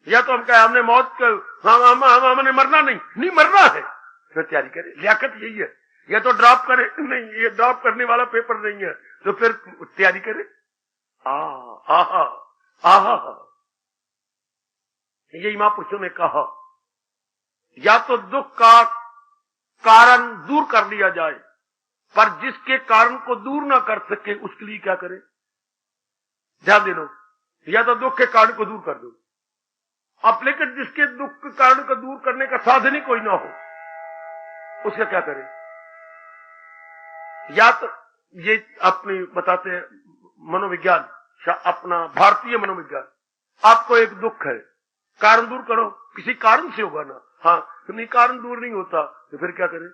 या तो हम कहे हमने मौत को, हमने मरना नहीं मरना है, फिर तैयारी करे। लियाकत यही है। या तो ड्रॉप करे, नहीं ये ड्रॉप करने वाला पेपर नहीं है, तो फिर तैयारी करे। यही महापुरुषों ने कहा, या तो दुख का कारण दूर कर लिया जाए, पर जिसके कारण को दूर ना कर सके उसके लिए क्या करें? ध्यान दे लो, या तो दुख के कारण को दूर कर दो अब, लेकिन जिसके दुख के कारण को दूर करने का साधन ही कोई ना हो, उसका क्या करें? या तो ये अपने बताते हैं मनोविज्ञान, अपना भारतीय मनोविज्ञान, आपको एक दुख है, कारण दूर करो, किसी कारण से होगा ना, हाँ, तो नहीं कारण दूर नहीं होता तो फिर क्या करें?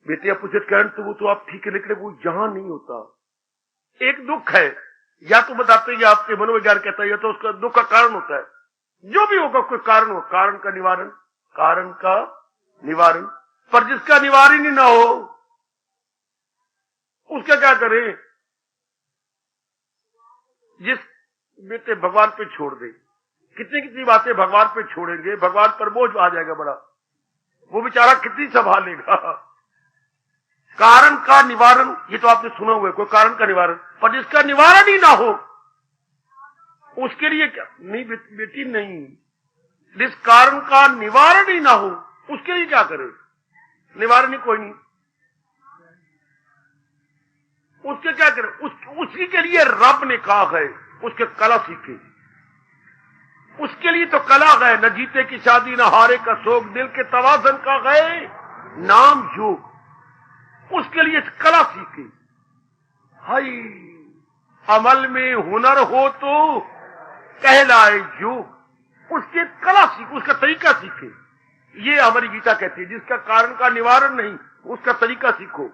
बेटे अपोजिट कारण तो वो तो आप ठीक है, लेकिन वो यहां नहीं होता। एक दुख है, या तो बताते हैं, या आपके मनोविज्ञान कहता है, या तो उसका दुख का कारण होता है, जो भी होगा कोई कारण हो, कारण का निवारण, कारण का निवारण, पर जिसका निवारण ही ना हो उसका क्या करें? जिस बेटे भगवान पे छोड़ दे, कितनी कितनी बातें भगवान पे छोड़ेंगे, भगवान पर बोझ आ जाएगा बड़ा, वो बेचारा कितनी संभालेगा। कारण का निवारण, ये तो आपने सुना हुआ है, कोई कारण का निवारण, पर जिसका निवारण ही ना हो उसके लिए क्या? नहीं बेटी नहीं, जिस कारण का निवारण ही ना हो उसके लिए क्या करें? निवारण ही कोई नहीं, उसके क्या करें? उसी के लिए रब ने कहा है उसके कला सीखे, उसके लिए तो कला गए, न जीते की शादी न हारे का शोक, दिल के तवाज़न का गए नाम योग, उसके लिए कला सीखे। हाय, अमल में हुनर हो तो कहलाए योग, उसकी कला सीखे, उसका तरीका सीखे। ये हमारी गीता कहती है, जिसका कारण का निवारण नहीं उसका तरीका सीखो।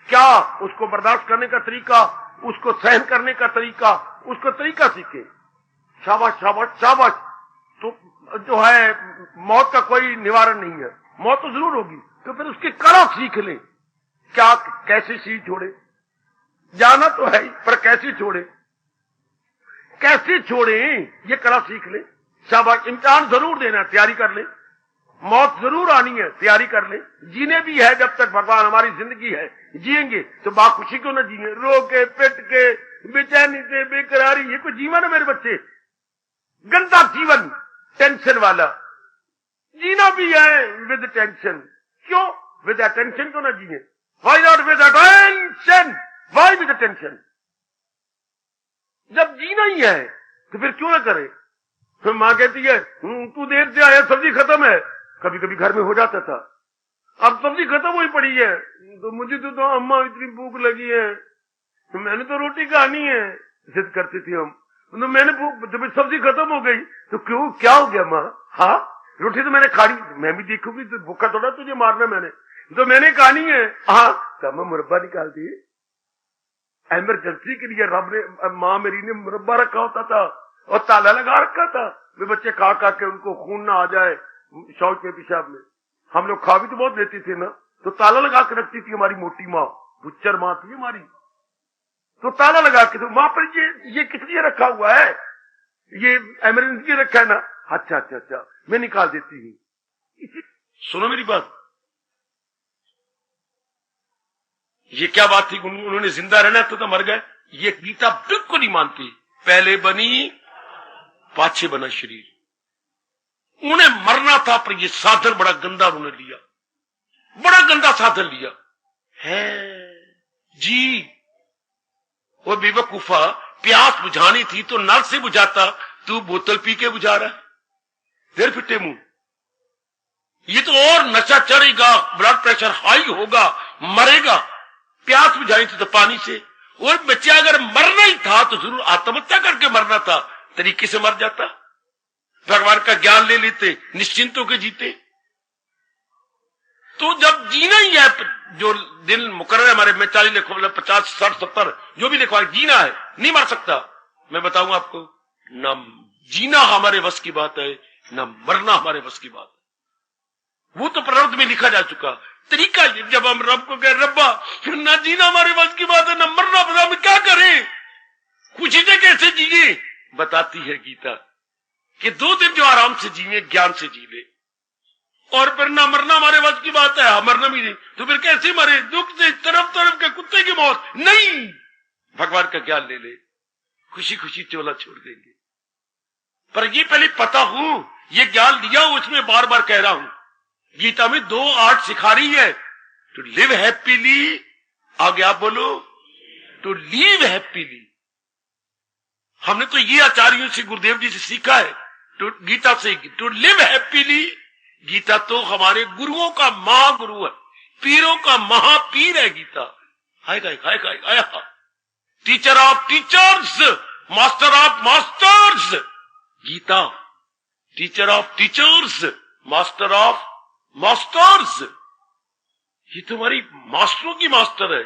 क्या? उसको बर्दाश्त करने का तरीका, उसको सहन करने का तरीका, उसको तरीका सीखे। शाबाश शाबाश शाबाश। तो जो है मौत का कोई निवारण नहीं है, मौत तो जरूर होगी, तो फिर उसकी कला सीख ले। क्या? कैसे सीख छोड़े? जाना तो है ही, पर कैसे छोड़े? कैसे छोड़े ये कला सीख ले। शाबाश। इम्तिहान जरूर देना, तैयारी कर ले, मौत जरूर आनी है, तैयारी कर ले। जीने भी है, जब तक भगवान हमारी जिंदगी है जिएंगे तो बाखुशी क्यों ना जिए, रो के पिट के बेचैनी से बेकरारी, ये कोई जीवन है मेरे बच्चे? गंदा जीवन, टेंशन वाला जीना भी है विद टेंशन। क्यों विद अटेंशन क्यों ना जिए? Why not with attention, why with tension? जब जीना ही है तो फिर क्यों ना करे? फिर मां कहती है तू देर से आया, सब्जी खत्म है। कभी कभी घर में हो जाता था, अब सब्जी खत्म हुई पड़ी है, तो मुझे तो अम्मा इतनी भूख लगी है, तो मैंने तो रोटी खानी है, जिद करती थी हम। तो मैंने जब सब्जी खत्म हो गई तो क्यों, क्या हो गया माँ? हाँ, रोटी तो मैंने खानी, मैं भी देखूंगी तो भूखा थोड़ा तुझे मारना, मैंने तो मैंने खानी है। हाँ, तो मैं मुरब्बा निकाल दी, एमरजेंसी के लिए रब ने, माँ मेरी ने मुरब्बा रखा होता था और ताला लगा रखा था, वे बच्चे खा खा के उनको खून ना आ जाए शौच में पेशाब में। हम लोग खा भी तो बहुत लेते थे ना, तो ताला लगा के रखती थी हमारी मोटी माँ, बुच्चर माँ थी हमारी, तो ताला लगा के। तो माँ पर ये किस लिए रखा हुआ है? ये इमरजेंसी रखा है ना। अच्छा अच्छा अच्छा, मैं निकाल देती हूँ। सुनो मेरी बात, ये क्या बात थी? उन्होंने जिंदा रहना तो मर गए, ये गीता बिल्कुल नहीं मानती। पहले बनी पाछे बना शरीर, उन्हें मरना था, पर ये साधन बड़ा गंदा उन्होंने लिया, बड़ा गंदा साधन लिया है जी। वो बेवकूफा, प्यास बुझानी थी तो नल से बुझाता, तू बोतल पी के बुझा रहा है, देर फिटे मुंह। ये तो और नशा चढ़ेगा, ब्लड प्रेशर हाई होगा, मरेगा। प्यास बुझानी थी तो पानी से। और बच्चा अगर मरना ही था तो जरूर आत्महत्या करके मरना था, तरीके से मर जाता, भगवान का ज्ञान ले लेते, निश्चिंत होकर जीते। तो जब जीना ही है, जो दिन मुकर्रर है हमारे में 40 लिखो, 50 60 70 जो भी लिखवा, जीना है, नहीं मर सकता। मैं बताऊं आपको, न जीना हमारे बस की बात है, न मरना हमारे बस की बात है। वो तो प्रारब्ध में लिखा जा चुका तरीका। जब हम रब को कह रब्बा फिर न जीना हमारे बस की बात है, न मरना, बता हम क्या करें, खुशी से कैसे जिए? बताती है गीता कि 2 दिन जो आराम से जिए, ज्ञान से जी ले, और फिर ना मरना हमारे बस की बात है, मरना भी नहीं, तो फिर कैसे मरे? दुख से तरफ तरफ के कुत्ते की मौत नहीं, भगवान का ज्ञान ले ले, खुशी खुशी चोला छोड़ देंगे। पर ये पहले पता हूं, ये ज्ञान लिया, उसमें बार बार कह रहा हूं गीता में 2 आर्ट सिखा रही है, टू लिव हैप्पीली, आगे आप बोलो, टू लीव हैप्पीली। हमने तो ये आचार्यों से, गुरुदेव जी से सीखा है, तो गीता से, टू लिव हैप्पीली। गीता तो हमारे गुरुओं का महागुरु है, पीरों का महापीर है गीता। हाय हाय हाय हाय हाय, teacher of teachers, master of masters. Gita teacher of teachers, master of masters. ये तुम्हारी मास्टरों की मास्टर है।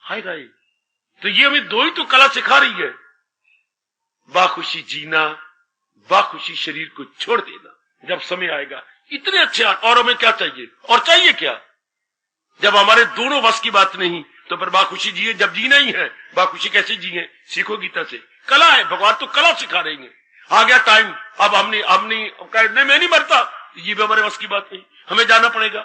हाय हाय, तो ये हमें 2 ही तो कला सिखा रही है, बाखुशी जीना, बाखुशी शरीर को छोड़ देना जब समय आएगा। इतने अच्छे और हमें क्या चाहिए, और चाहिए क्या? जब हमारे दोनों बस की बात नहीं, तो फिर बाखुशी जिए। जब जीना ही है, बाखुशी कैसे जिए? सीखो गीता से। कला है, भगवान तो कला सिखा रहे हैं। आ गया टाइम, अब हमने नहीं, मैं नहीं मरता, ये भी हमारे बस की बात नहीं, हमें जाना पड़ेगा।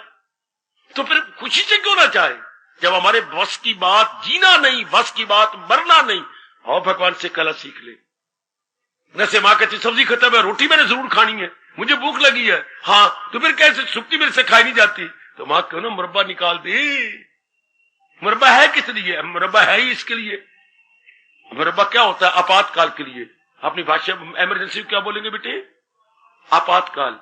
तो फिर खुशी से क्यों ना चाहे? जब हमारे बस की बात जीना नहीं, बस की बात मरना नहीं, और भगवान से कला सीख ले। जैसे माँ कहती सब्जी खत्म है, रोटी मैंने जरूर खानी है, मुझे भूख लगी है। हाँ, तो फिर कैसे सुक्ति मेरे से खाई नहीं जाती? तो माँ क्यों ना मुरब्बा निकाल दे। मुरब्बा है किस लिए? मुरब्बा है ही इसके लिए। मुरब्बा क्या होता है? आपातकाल के लिए। अपनी भाषा इमरजेंसी क्या बोलेंगे बेटे? आपातकाल।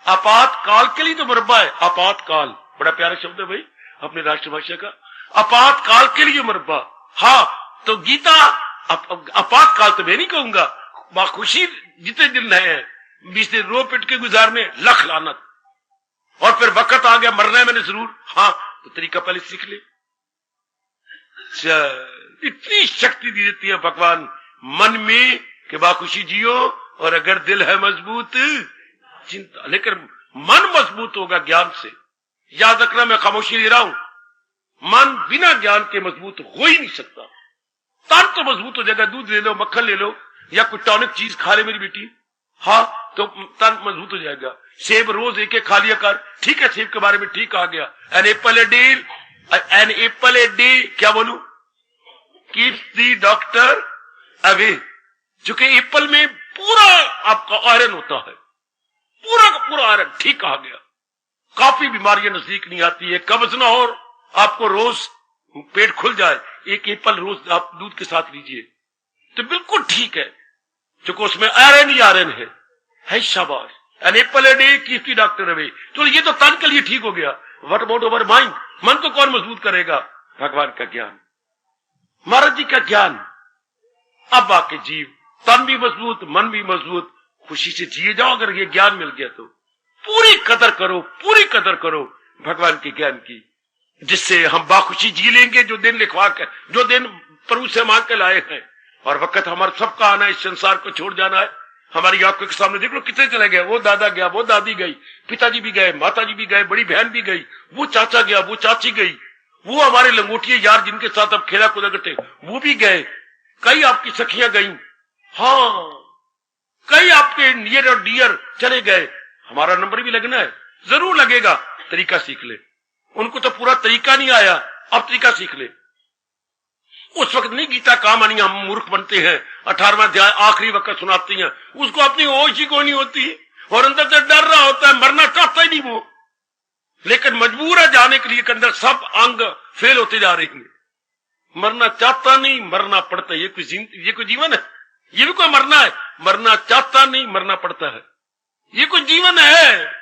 आपातकाल के लिए तो मुरब्बा है। आपातकाल बड़ा प्यारा शब्द है भाई, अपनी राष्ट्रभाषा का। आपातकाल के लिए मुरब्बा। हाँ, तो गीता आपातकाल तो मैं नहीं कहूंगा, बाखुशी जितने दिन है, 20 दिन रो पिट के गुजारने, लख लानत, और फिर वक्त आ गया मरना है मैंने जरूर। हाँ, तो तरीका पहले सीख ले। इतनी शक्ति दी देती है भगवान मन में कि बाखुशी जियो, और अगर दिल है मजबूत चिंता, लेकिन मन मजबूत होगा ज्ञान से। याद रखना, मैं खामोशी ले रहा हूं, मन बिना ज्ञान के मजबूत हो ही नहीं सकता। तन तो मजबूत हो जाएगा, दूध ले लो, मक्खन ले लो, या कोई टॉनिक चीज खा ले मेरी बेटी, हाँ, तो तन मजबूत हो जाएगा। सेब रोज एक खा लिया कर, ठीक है, सेब के बारे में ठीक आ गया। एन एप्पल ए डे, क्या बोलूं, कीप्स द डॉक्टर अवे। चूंकि एप्पल में पूरा आपका आयरन होता है, पूरा का पूरा आयरन, ठीक आ गया। काफी बीमारियां नजदीक नहीं आती है, कब्ज ना हो, आपको रोज पेट खुल जाए, एक एप्पल रोज आप दूध के साथ लीजिए, तो बिल्कुल ठीक है, क्योंकि उसमें आयरन ही आयरन है। शाबाश, an apple a day keeps the doctor away. तो ये तो तन के लिए ठीक हो गया। What about our mind? मन को कौन मजबूत करेगा? भगवान का ज्ञान, महाराज जी का ज्ञान। अब आके जीव, तन भी मजबूत, मन भी मजबूत, खुशी से जिए जाओ। अगर ये ज्ञान मिल गया तो पूरी कदर करो, पूरी कदर करो भगवान के ज्ञान की, जिससे हम बाखुशी जी लेंगे। जो दिन लिखवा कर, जो दिन प्रभु से मांग के लाए हैं, और वक्त हमारा सबका आना है, इस संसार को छोड़ जाना है। हमारी आंखों के सामने देख लो कितने चले गए। वो दादा गया, वो दादी गई, पिताजी भी गए, माताजी भी गए, बड़ी बहन भी गई, वो चाचा गया, वो चाची गई, वो हमारे लंगोटिए यार जिनके साथ अब खेला कूदा करते वो भी गए, कई आपकी सखियां गई, हाँ, कई आपके नियर और डियर चले गए। हमारा नंबर भी लगना है, जरूर लगेगा। तरीका सीख ले। उनको तो पूरा तरीका नहीं आया, अब तरीका सीख ले। उस वक्त नहीं गीता काम आनी, हम मूर्ख बनते हैं। 18वां अध्याय आखिरी वक्त सुनाती हैं, उसको अपनी होश ही कोई नहीं होती, और अंदर से डर रहा होता है, मरना चाहता ही नहीं वो, लेकिन मजबूर है जाने के लिए कि अंदर सब अंग फेल होते जा रहे हैं। मरना चाहता नहीं, मरना पड़ता है। ये कोई जीवन है? ये भी कोई मरना है? मरना चाहता नहीं, मरना पड़ता है। ये कोई जीवन है?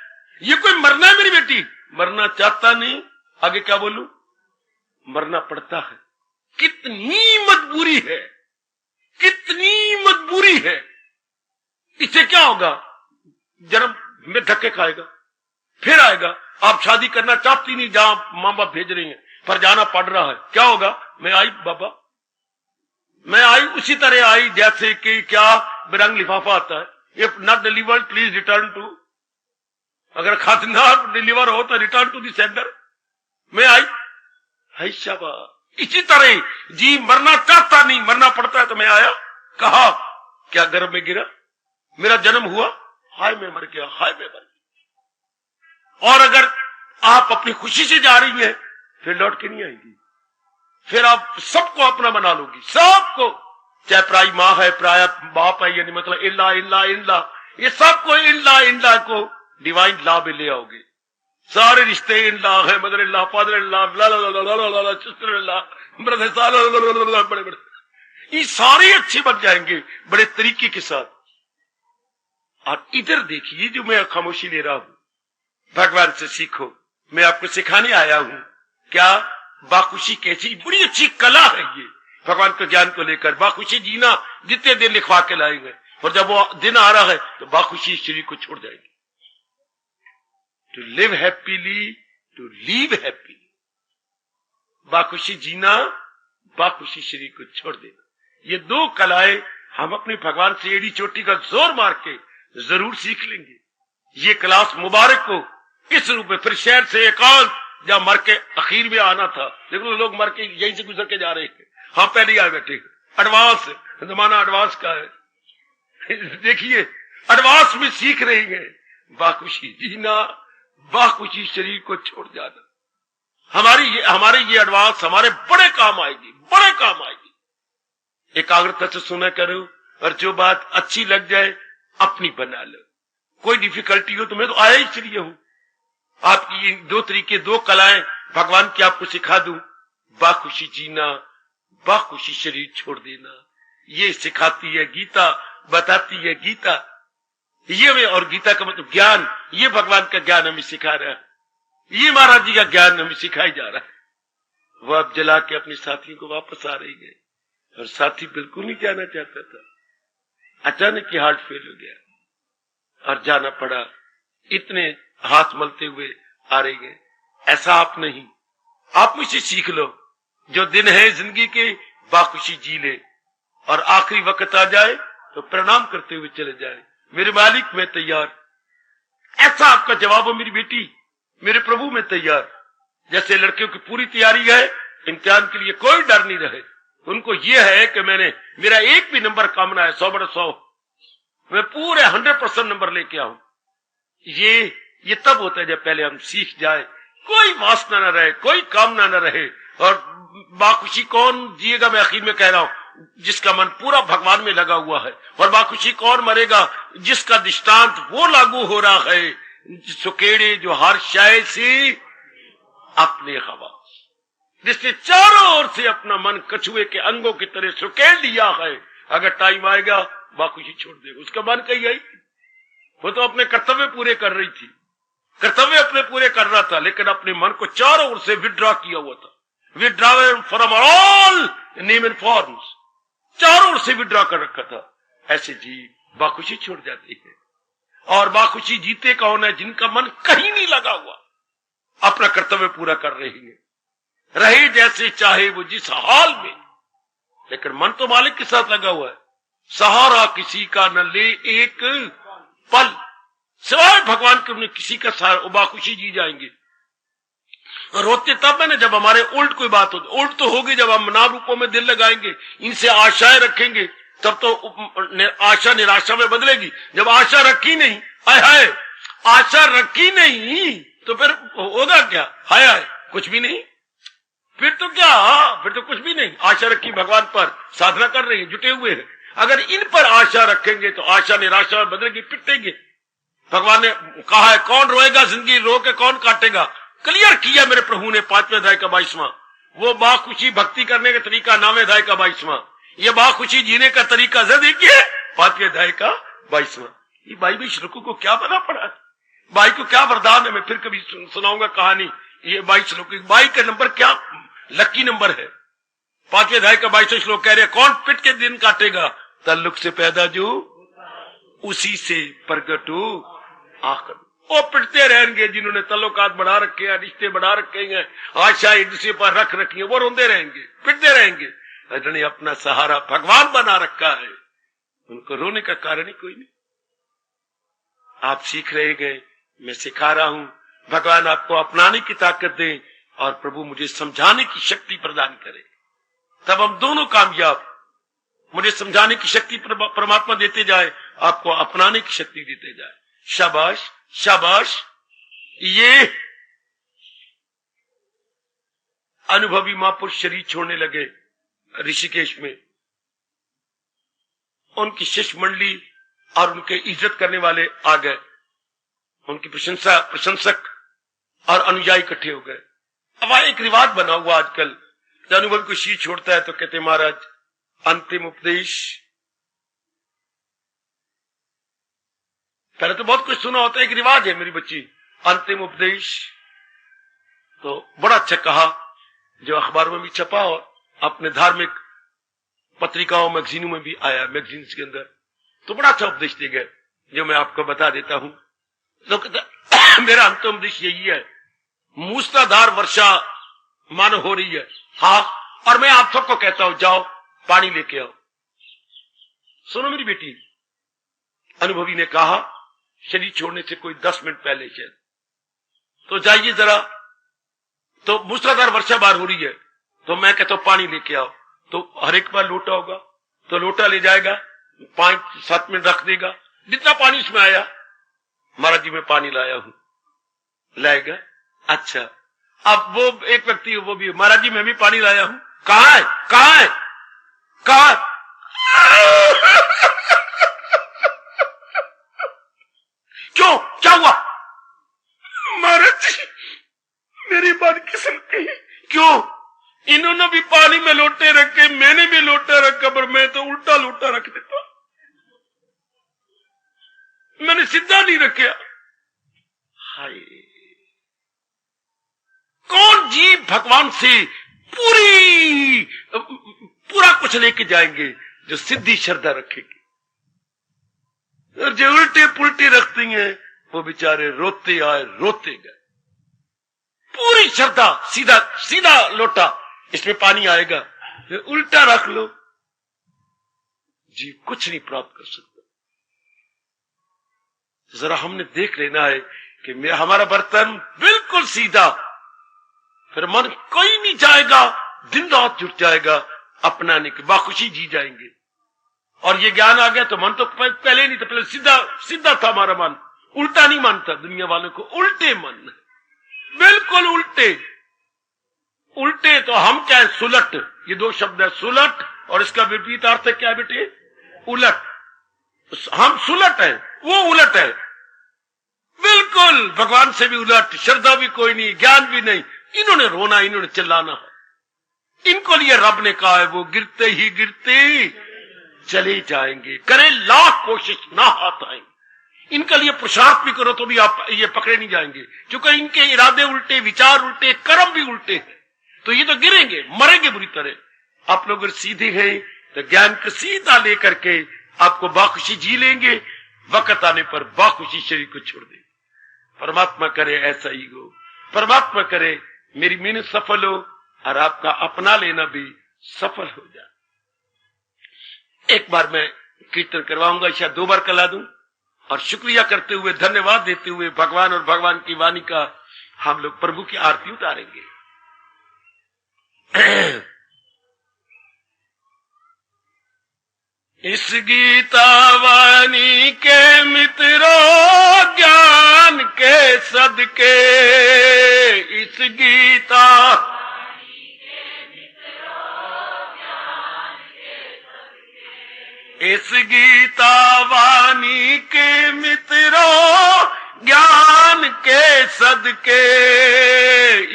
ये कोई मरना है मेरी बेटी? मरना चाहता नहीं, आगे क्या बोलूं, मरना पड़ता है। कितनी मजबूरी है, कितनी मजबूरी है। इससे क्या होगा? जन्म में धक्के खाएगा, फिर आएगा। आप शादी करना चाहती नहीं, जहां मां बाप भेज रही हैं, पर जाना पड़ रहा है। क्या होगा? मैं आई बाबा, मैं आई उसी तरह आई जैसे कि क्या बिरंग लिफाफा आता है, if not delivered please return to, अगर खत ना डिलीवर हो तो रिटर्न टू द सेंडर। मैं आई, है शाबाश। इसी तरह जी मरना चाहता नहीं, मरना पड़ता है, तो मैं आया, कहा, क्या गर्भ में गिरा, मेरा जन्म हुआ, हाय मैं मर गया, हाय मैं मर गया। और अगर आप अपनी खुशी से जा रही हैं, फिर लौट के नहीं आएंगी, फिर आप सबको अपना बना लोगी, सबको, चाहे पराई माँ है, पराया बाप है, यानी मतलब इल्ला इल्ला इल्ला, ये सबको इल्ला इल्ला को डिवाइन लॉ में ले आओगे। सारे रिश्ते इन लॉ है, mother in law, father in law, sister in law, brother, बड़े बड़े, ये सारे अच्छे बन जाएंगे बड़े तरीके के साथ। और इधर देखिए जो मैं खामोशी ले रहा हूं, भगवान से सीखो, मैं आपको सिखाने आया हूं क्या बाखुशी कैसी बड़ी अच्छी कला है। ये भगवान के ज्ञान को लेकर बाखुशी जीना जितने दिन लिखवा के लाएंगे, और जब वो दिन आ रहा है तो बाखुशी शरीर को छोड़ जाएगी। To live happily, to leave happily, बाखुशी जीना, बाखुशी शरीर को छोड़ देना, ये दो कलाएं हम अपने भगवान से एड़ी चोटी का जोर मार के जरूर सीख लेंगे। ये क्लास मुबारक को इस रूप में, फिर शहर से एकांत जब मर के आखिर में आना था, देखो लोग मर के यहीं से गुजर के जा रहे हैं, हम पहले आए बैठे। एडवांस जमाना एडवांस का है, देखिए एडवांस में सीख रही है बाखुशी जीना, बाखुशी शरीर को छोड़ जाना। हमारे ये एडवांस हमारे बड़े काम आएगी, बड़े काम आएगी। एकाग्रता से सुना करो, और जो बात अच्छी लग जाए अपनी बना लो। कोई डिफिकल्टी हो तो मैं तो आया ही इसलिए हूं, आपकी ये दो तरीके, दो कलाएं भगवान की आपको सिखा दूं, बाखुशी जीना, बाखुशी शरीर छोड़ देना। ये सिखाती है गीता, बताती है गीता। ये और गीता का मतलब ज्ञान, ये भगवान का ज्ञान हमें सिखा रहा है, ये महाराज जी का ज्ञान हमें सिखाई जा रहा है। वो अब जला के अपने साथियों को वापस आ रही है, और साथी बिल्कुल नहीं जाना चाहता था। अचानक ही हार्ट फेल हो गया और जाना पड़ा। इतने हाथ मलते हुए आ रही है। ऐसा आप नहीं, आप मुझसे सीख लो, जो दिन है जिंदगी के बाखुशी जी ले, और आखिरी वक्त आ जाए तो प्रणाम करते हुए चले जाए, मेरे मालिक मैं तैयार। ऐसा आपका जवाब हो, मेरी बेटी, मेरे प्रभु मैं तैयार। जैसे लड़कियों की पूरी तैयारी है इम्तिहान के लिए, कोई डर नहीं रहे उनको। ये है कि मेरा एक भी नंबर कम ना है, 100/100 मैं पूरे 100% नंबर लेके आऊं। ये तब होता है जब पहले हम सीख जाए, कोई वासना न रहे, कोई कामना न रहे। और बाखुशी कौन जिएगा, मैं आखिर में कह रहा हूं, जिसका मन पूरा भगवान में लगा हुआ है। और बाखुशी कौन मरेगा, जिसका दृष्टांत वो लागू हो रहा है, सुकेड़े जो हर शाय से अपने हवा, जिसने चारों ओर से अपना मन कछुए के अंगों की तरह सुकेड़ लिया है। अगर टाइम आएगा बाखुशी छोड़ देगा, उसका मन कहीं आई। वो तो अपने कर्तव्य पूरे कर रही थी, कर्तव्य अपने पूरे कर रहा था, लेकिन अपने मन को चारों ओर से विड्रॉ किया हुआ था। Withdraw from all name and forms, चारों ओर से विड्रॉ कर रखा था। ऐसे जी बाखुशी छोड़ जाती है। और बाखुशी जीते कौन है, जिनका मन कहीं नहीं लगा हुआ, अपना कर्तव्य पूरा कर रहे हैं, रहे जैसे चाहे वो जिस हाल में, लेकिन मन तो मालिक के साथ लगा हुआ है। सहारा किसी का न ले एक पल, सिवाय भगवान के उन्हें किसी का सहारा, बाखुशी जी जाएंगे। रोते तब है ना जब हमारे उल्ट कोई बात होती, उल्ट तो होगी जब हम नाम रूपों में दिल लगाएंगे, इनसे आशाएं रखेंगे, तब तो आशा निराशा में बदलेगी। जब आशा रखी नहीं, हाय हाय, आशा रखी नहीं तो फिर होगा क्या, हाय हाय कुछ भी नहीं, फिर तो क्या, फिर तो कुछ भी नहीं। आशा रखी भगवान पर, साधना कर रही है, जुटे हुए हैं। अगर इन पर आशा रखेंगे तो आशा निराशा में बदलेगी, पिटेंगे। भगवान ने कहा है, कौन रोएगा जिंदगी, रो के कौन काटेगा। क्लियर किया मेरे प्रभु ने 5वें अध्याय का 22वां। वो बाखुशी भक्ति करने का तरीका 9वें अध्याय का 22वां। ये बाखुशी जीने का तरीका देखिए 5वें अध्याय का 22वां। ये 22 श्लोकों को क्या बना पड़ा, भाई को क्या वरदान है। मैं फिर कभी सुनाऊंगा कहानी। ये 22 श्लोक, 22 का नंबर क्या लकी नंबर है। 5वें अध्याय का 22वां श्लोक कह रहे हैं, कौन पिट के दिन काटेगा, तल्लुक से पैदा जो उसी से प्रगटो आखिर। वो पिटते रहेंगे जिन्होंने तल्लुकात बढ़ा रखे हैं, रिश्ते बढ़ा रखे हैं, आशा एक दूसरे पर रख रखी है, वो रोंदे रहेंगे, पिटते रहेंगे। जिन्होंने अपना सहारा भगवान बना रखा है, उनको रोने का कारण ही कोई नहीं। आप सीख रहे गए, मैं सिखा रहा हूं। भगवान आपको अपनाने की ताकत दे और प्रभु मुझे समझाने की शक्ति प्रदान करे, तब हम दोनों कामयाब। मुझे समझाने की शक्ति परमात्मा देते जाए, आपको अपनाने की शक्ति देते जाए। शाबाश शाबाश। ये अनुभवी महापुरुष शरीर छोड़ने लगे ऋषिकेश में। उनकी शिष्य मंडली और उनके इज्जत करने वाले आ गए, उनकी प्रशंसक और अनुयायी इकट्ठे हो गए। अब एक रिवाज बना हुआ आजकल, जब अनुभवी को शीश छोड़ता है तो कहते महाराज अंतिम उपदेश। पहले तो बहुत कुछ सुना होता है, एक रिवाज है मेरी बच्ची, अंतिम उपदेश। तो बड़ा अच्छा कहा, जो अखबारों में भी छपा और अपने धार्मिक पत्रिकाओं मैगजीनों में भी आया, मैगजीन्स के अंदर, तो बड़ा अच्छा उपदेश दिए गए जो मैं आपको बता देता हूं। तो मेरा अंतिम उपदेश यही है, मूसलाधार वर्षा मानो हो रही है, हाँ, और मैं आप सबको कहता हूं जाओ पानी लेके आओ। सुनो मेरी बेटी, अनुभवी ने कहा शरीर छोड़ने से कोई 10 मिनट पहले शायद, तो जाइए जरा, तो मूसलाधार वर्षा बाहर हो रही है, तो मैं कहता हूं पानी लेके आओ, तो हर एक बार लोटा होगा, तो लोटा ले जाएगा, 5-7 मिनट रख देगा, जितना पानी उसमें आया, महाराज जी मैं पानी लाया हूं, लाएगा। अच्छा, अब वो एक व्यक्ति, वो भी महाराज जी मैं भी पानी लाया हूं, कहां है कहां है कहां? क्यों, क्या हुआ? महाराज जी मेरी बात किसने कही? क्यों? इन्होंने भी पानी में लोटे रखे, मैंने भी लोटा रखा, पर मैं तो उल्टा लोटा रख देता, मैंने सीधा नहीं रखा। हाय, कौन जीव भगवान से पूरा कुछ लेके जाएंगे जो सिद्धि श्रद्धा रखेगी, और जो उल्टे पुल्टे रखती हैं वो बेचारे रोते आए रोते गए। पूरी श्रद्धा, सीधा सीधा लोटा, इसमें पानी आएगा, उल्टा रख लो, जीव कुछ नहीं प्राप्त कर सकता। जरा हमने देख लेना है कि हमारा बर्तन बिल्कुल सीधा, फिर मन कोई नहीं जाएगा, दिन रात जुट जाएगा, अपनाने की बाखुशी जी जाएंगे। और ये ज्ञान आ गया तो मन तो पहले नहीं था, पहले सीधा सीधा था हमारा मन, उल्टा नहीं मानता। दुनिया वालों को उल्टे मन, बिल्कुल उल्टे। उल्टे तो हम क्या है, सुलट, ये 2 शब्द है, सुलट, और इसका विपरीत अर्थ क्या है बेटे? उलट। हम सुलट है, वो उलट है, बिल्कुल भगवान से भी उलट, श्रद्धा भी कोई नहीं, ज्ञान भी नहीं। इन्होंने रोना, इन्होंने चिल्लाना है, इनको लिए रब ने कहा है वो गिरते ही गिरते चले जाएंगे, करे लाख कोशिश ना हाथ आएंगे। इनके लिए पुरुषार्थ भी करो तो भी आप ये पकड़े नहीं जाएंगे, क्योंकि इनके इरादे उल्टे, विचार उल्टे, कर्म भी उल्टे हैं, तो ये तो गिरेंगे, मरेंगे बुरी तरह। आप लोग अगर सीधे हैं तो ज्ञान को सीधा लेकर के आपको बाखुशी जी लेंगे, वक्त आने पर बाखुशी शरीर को छोड़ देंगे। परमात्मा करे ऐसा ही हो, परमात्मा करे मेरी मेहनत सफल हो और आपका अपना लेना भी सफल हो जाए। एक बार मैं कीर्तन करवाऊंगा, शायद 2 बार करा दूं, और शुक्रिया करते हुए, धन्यवाद देते हुए भगवान और भगवान की वाणी का हम लोग प्रभु की आरती उतारेंगे। इस गीता वाणी के मित्रों ज्ञान के सदके, इस गीता इस गीता वाणी के मित्रों ज्ञान के सदके,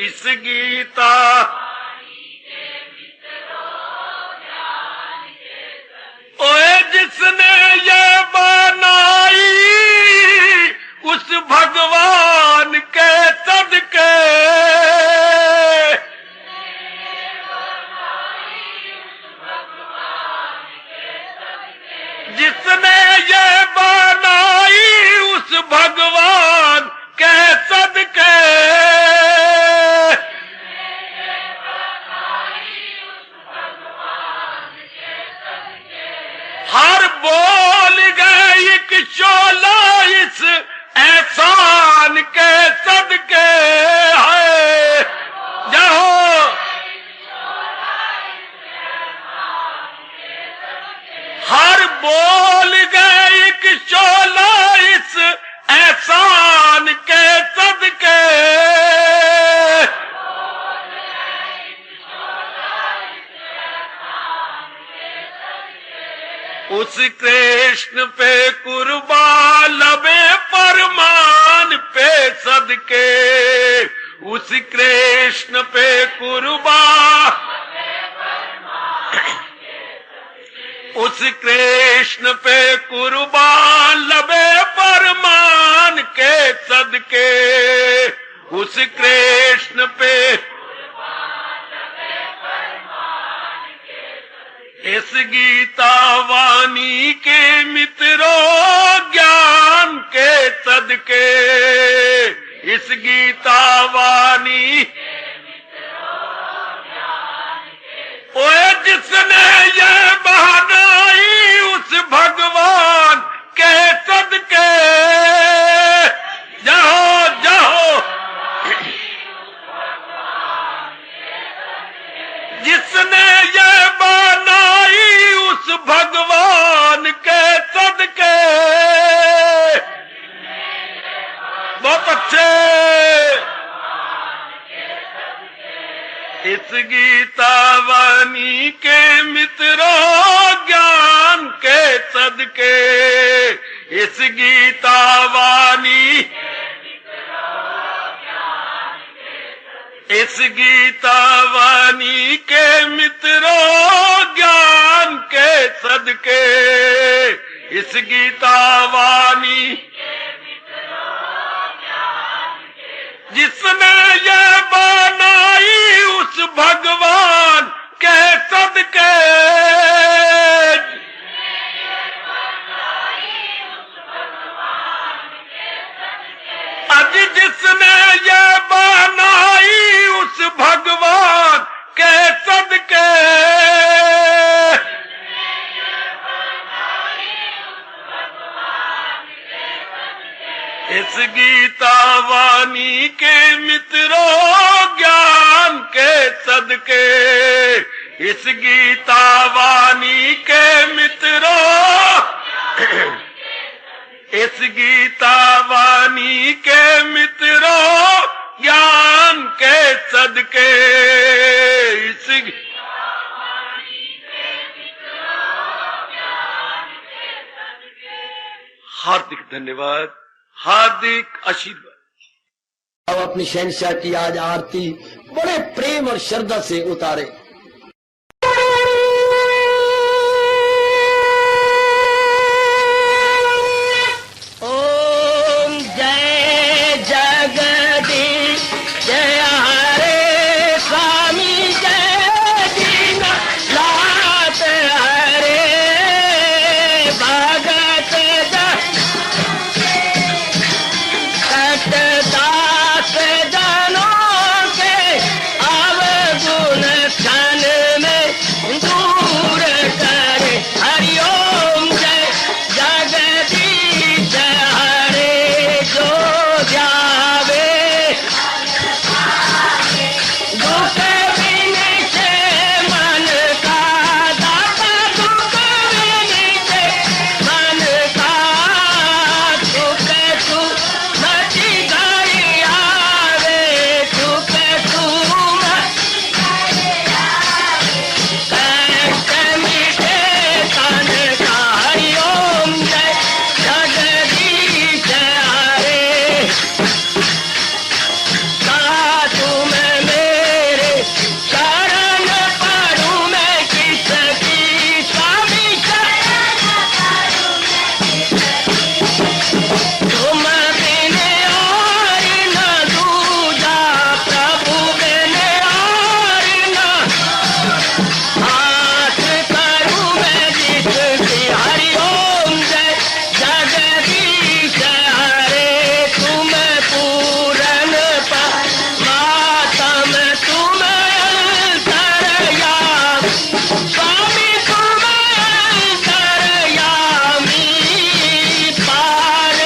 इस गीता ओए जिसने ये बनाई उस भगवान के सदके, जिसने ये बनाई उस भगवान के सदके, हर बोल गए एक शोला इस एहसान के सदके है। जाओ हर बोल गए एक शोला इस एहसान के सदके, उस कृष्ण पे कुर्बान लबे फरमान उस कृष्ण पे कुर्बान, उस कृष्ण पे कुर्बान लबे फरमान के सदके, उस कृष्ण पे इस गीता वाणी के मित्रों ज्ञान के सदके, इस गीता वाणी ओए जिसने ये बहनाई उस भगवान के सदके, जाओ जाओ, जिसने ये बनाई उस भगवान के सदके। बहुत अच्छे। इस गीता वाणी के मित्रों ज्ञान के सदके, इस गीता वाणी, इस गीता वाणी के मित्रों ज्ञान के सदके, इस गीता वाणी जिसने ये बनाई उस भगवान के सदके, आज जिसने ये बनाई उस भगवान के सदके, इस गीता वाणी के मित्रों ज्ञान के सदके, इस गीता वाणी के मित्रों, इस गीता वाणी के मित्रों ज्ञान के सदके, इस हार्दिक धन्यवाद, हार्दिक आशीर्वाद। अब अपनी शहंशाह की आज आरती बड़े प्रेम और श्रद्धा से उतारे। ओम जय जगदीश जय हरे स्वामी जय दीनानाथ हरे भगत दास जनों के अवगुण क्षण में दूर करे। हरिओम जय जगदीश हरे जो जावे दुख विनिचे मन का दाता, दुख विनिचे मन का सुख सुमति गई आवे, सुख सुमति कष्ट मिटे तन का। हरिओम जय जगदीश हरे का तुम मेरे शरण पड़ूं मैं किसकी स्वामी तुम बिन और न दूजा, प्रभु बिन और न हाथ करूं मैं जिसकी। हरिओम जय जगदीश हरे तुम पूरन परमात्म तुम अंतर्यामी, स्वामी तुम अंतर्यामी, पार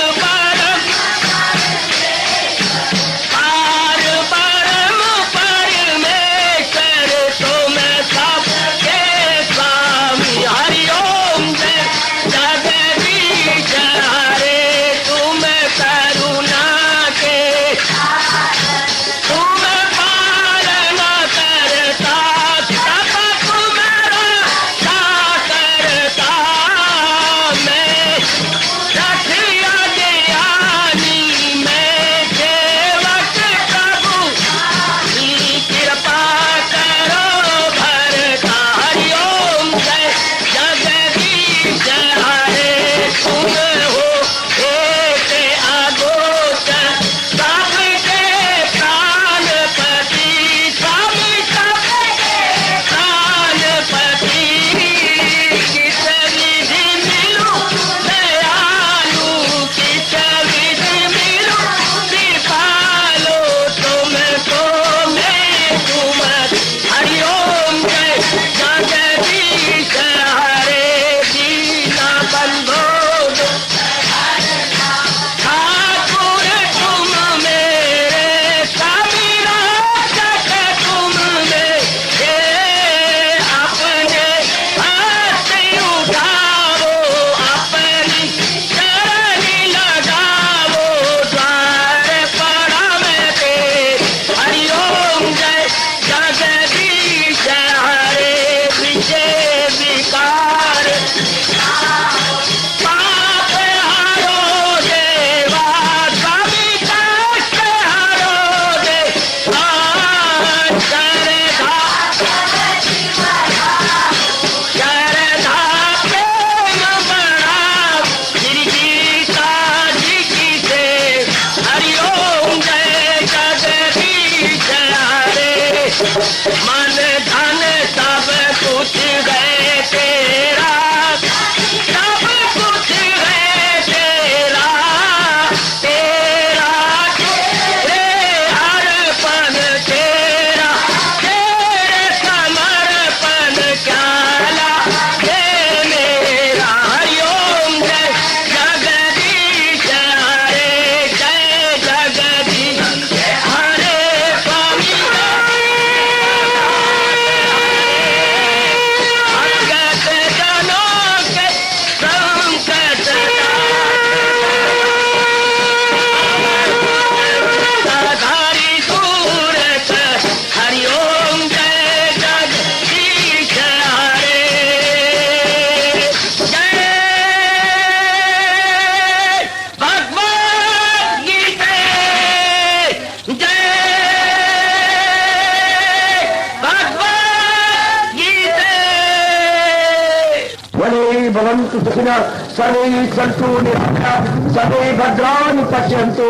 सर्वे भवन्तु सुखिनः सर्वे सन्तु निरामयाः सर्वे भद्राणि पश्यन्तु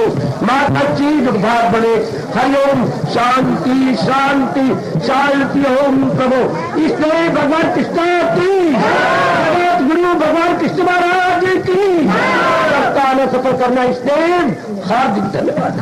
मा कश्चित् दुर्भाग् भवेत्। हरि ओम शांति शांति शांति। ओम प्रभु इसलिए भगवान कृष्ण की जगत गुरु भगवान कृष्ण महाराज की सत्ता में सफल करना इसलिए हार्दिक धन्यवाद।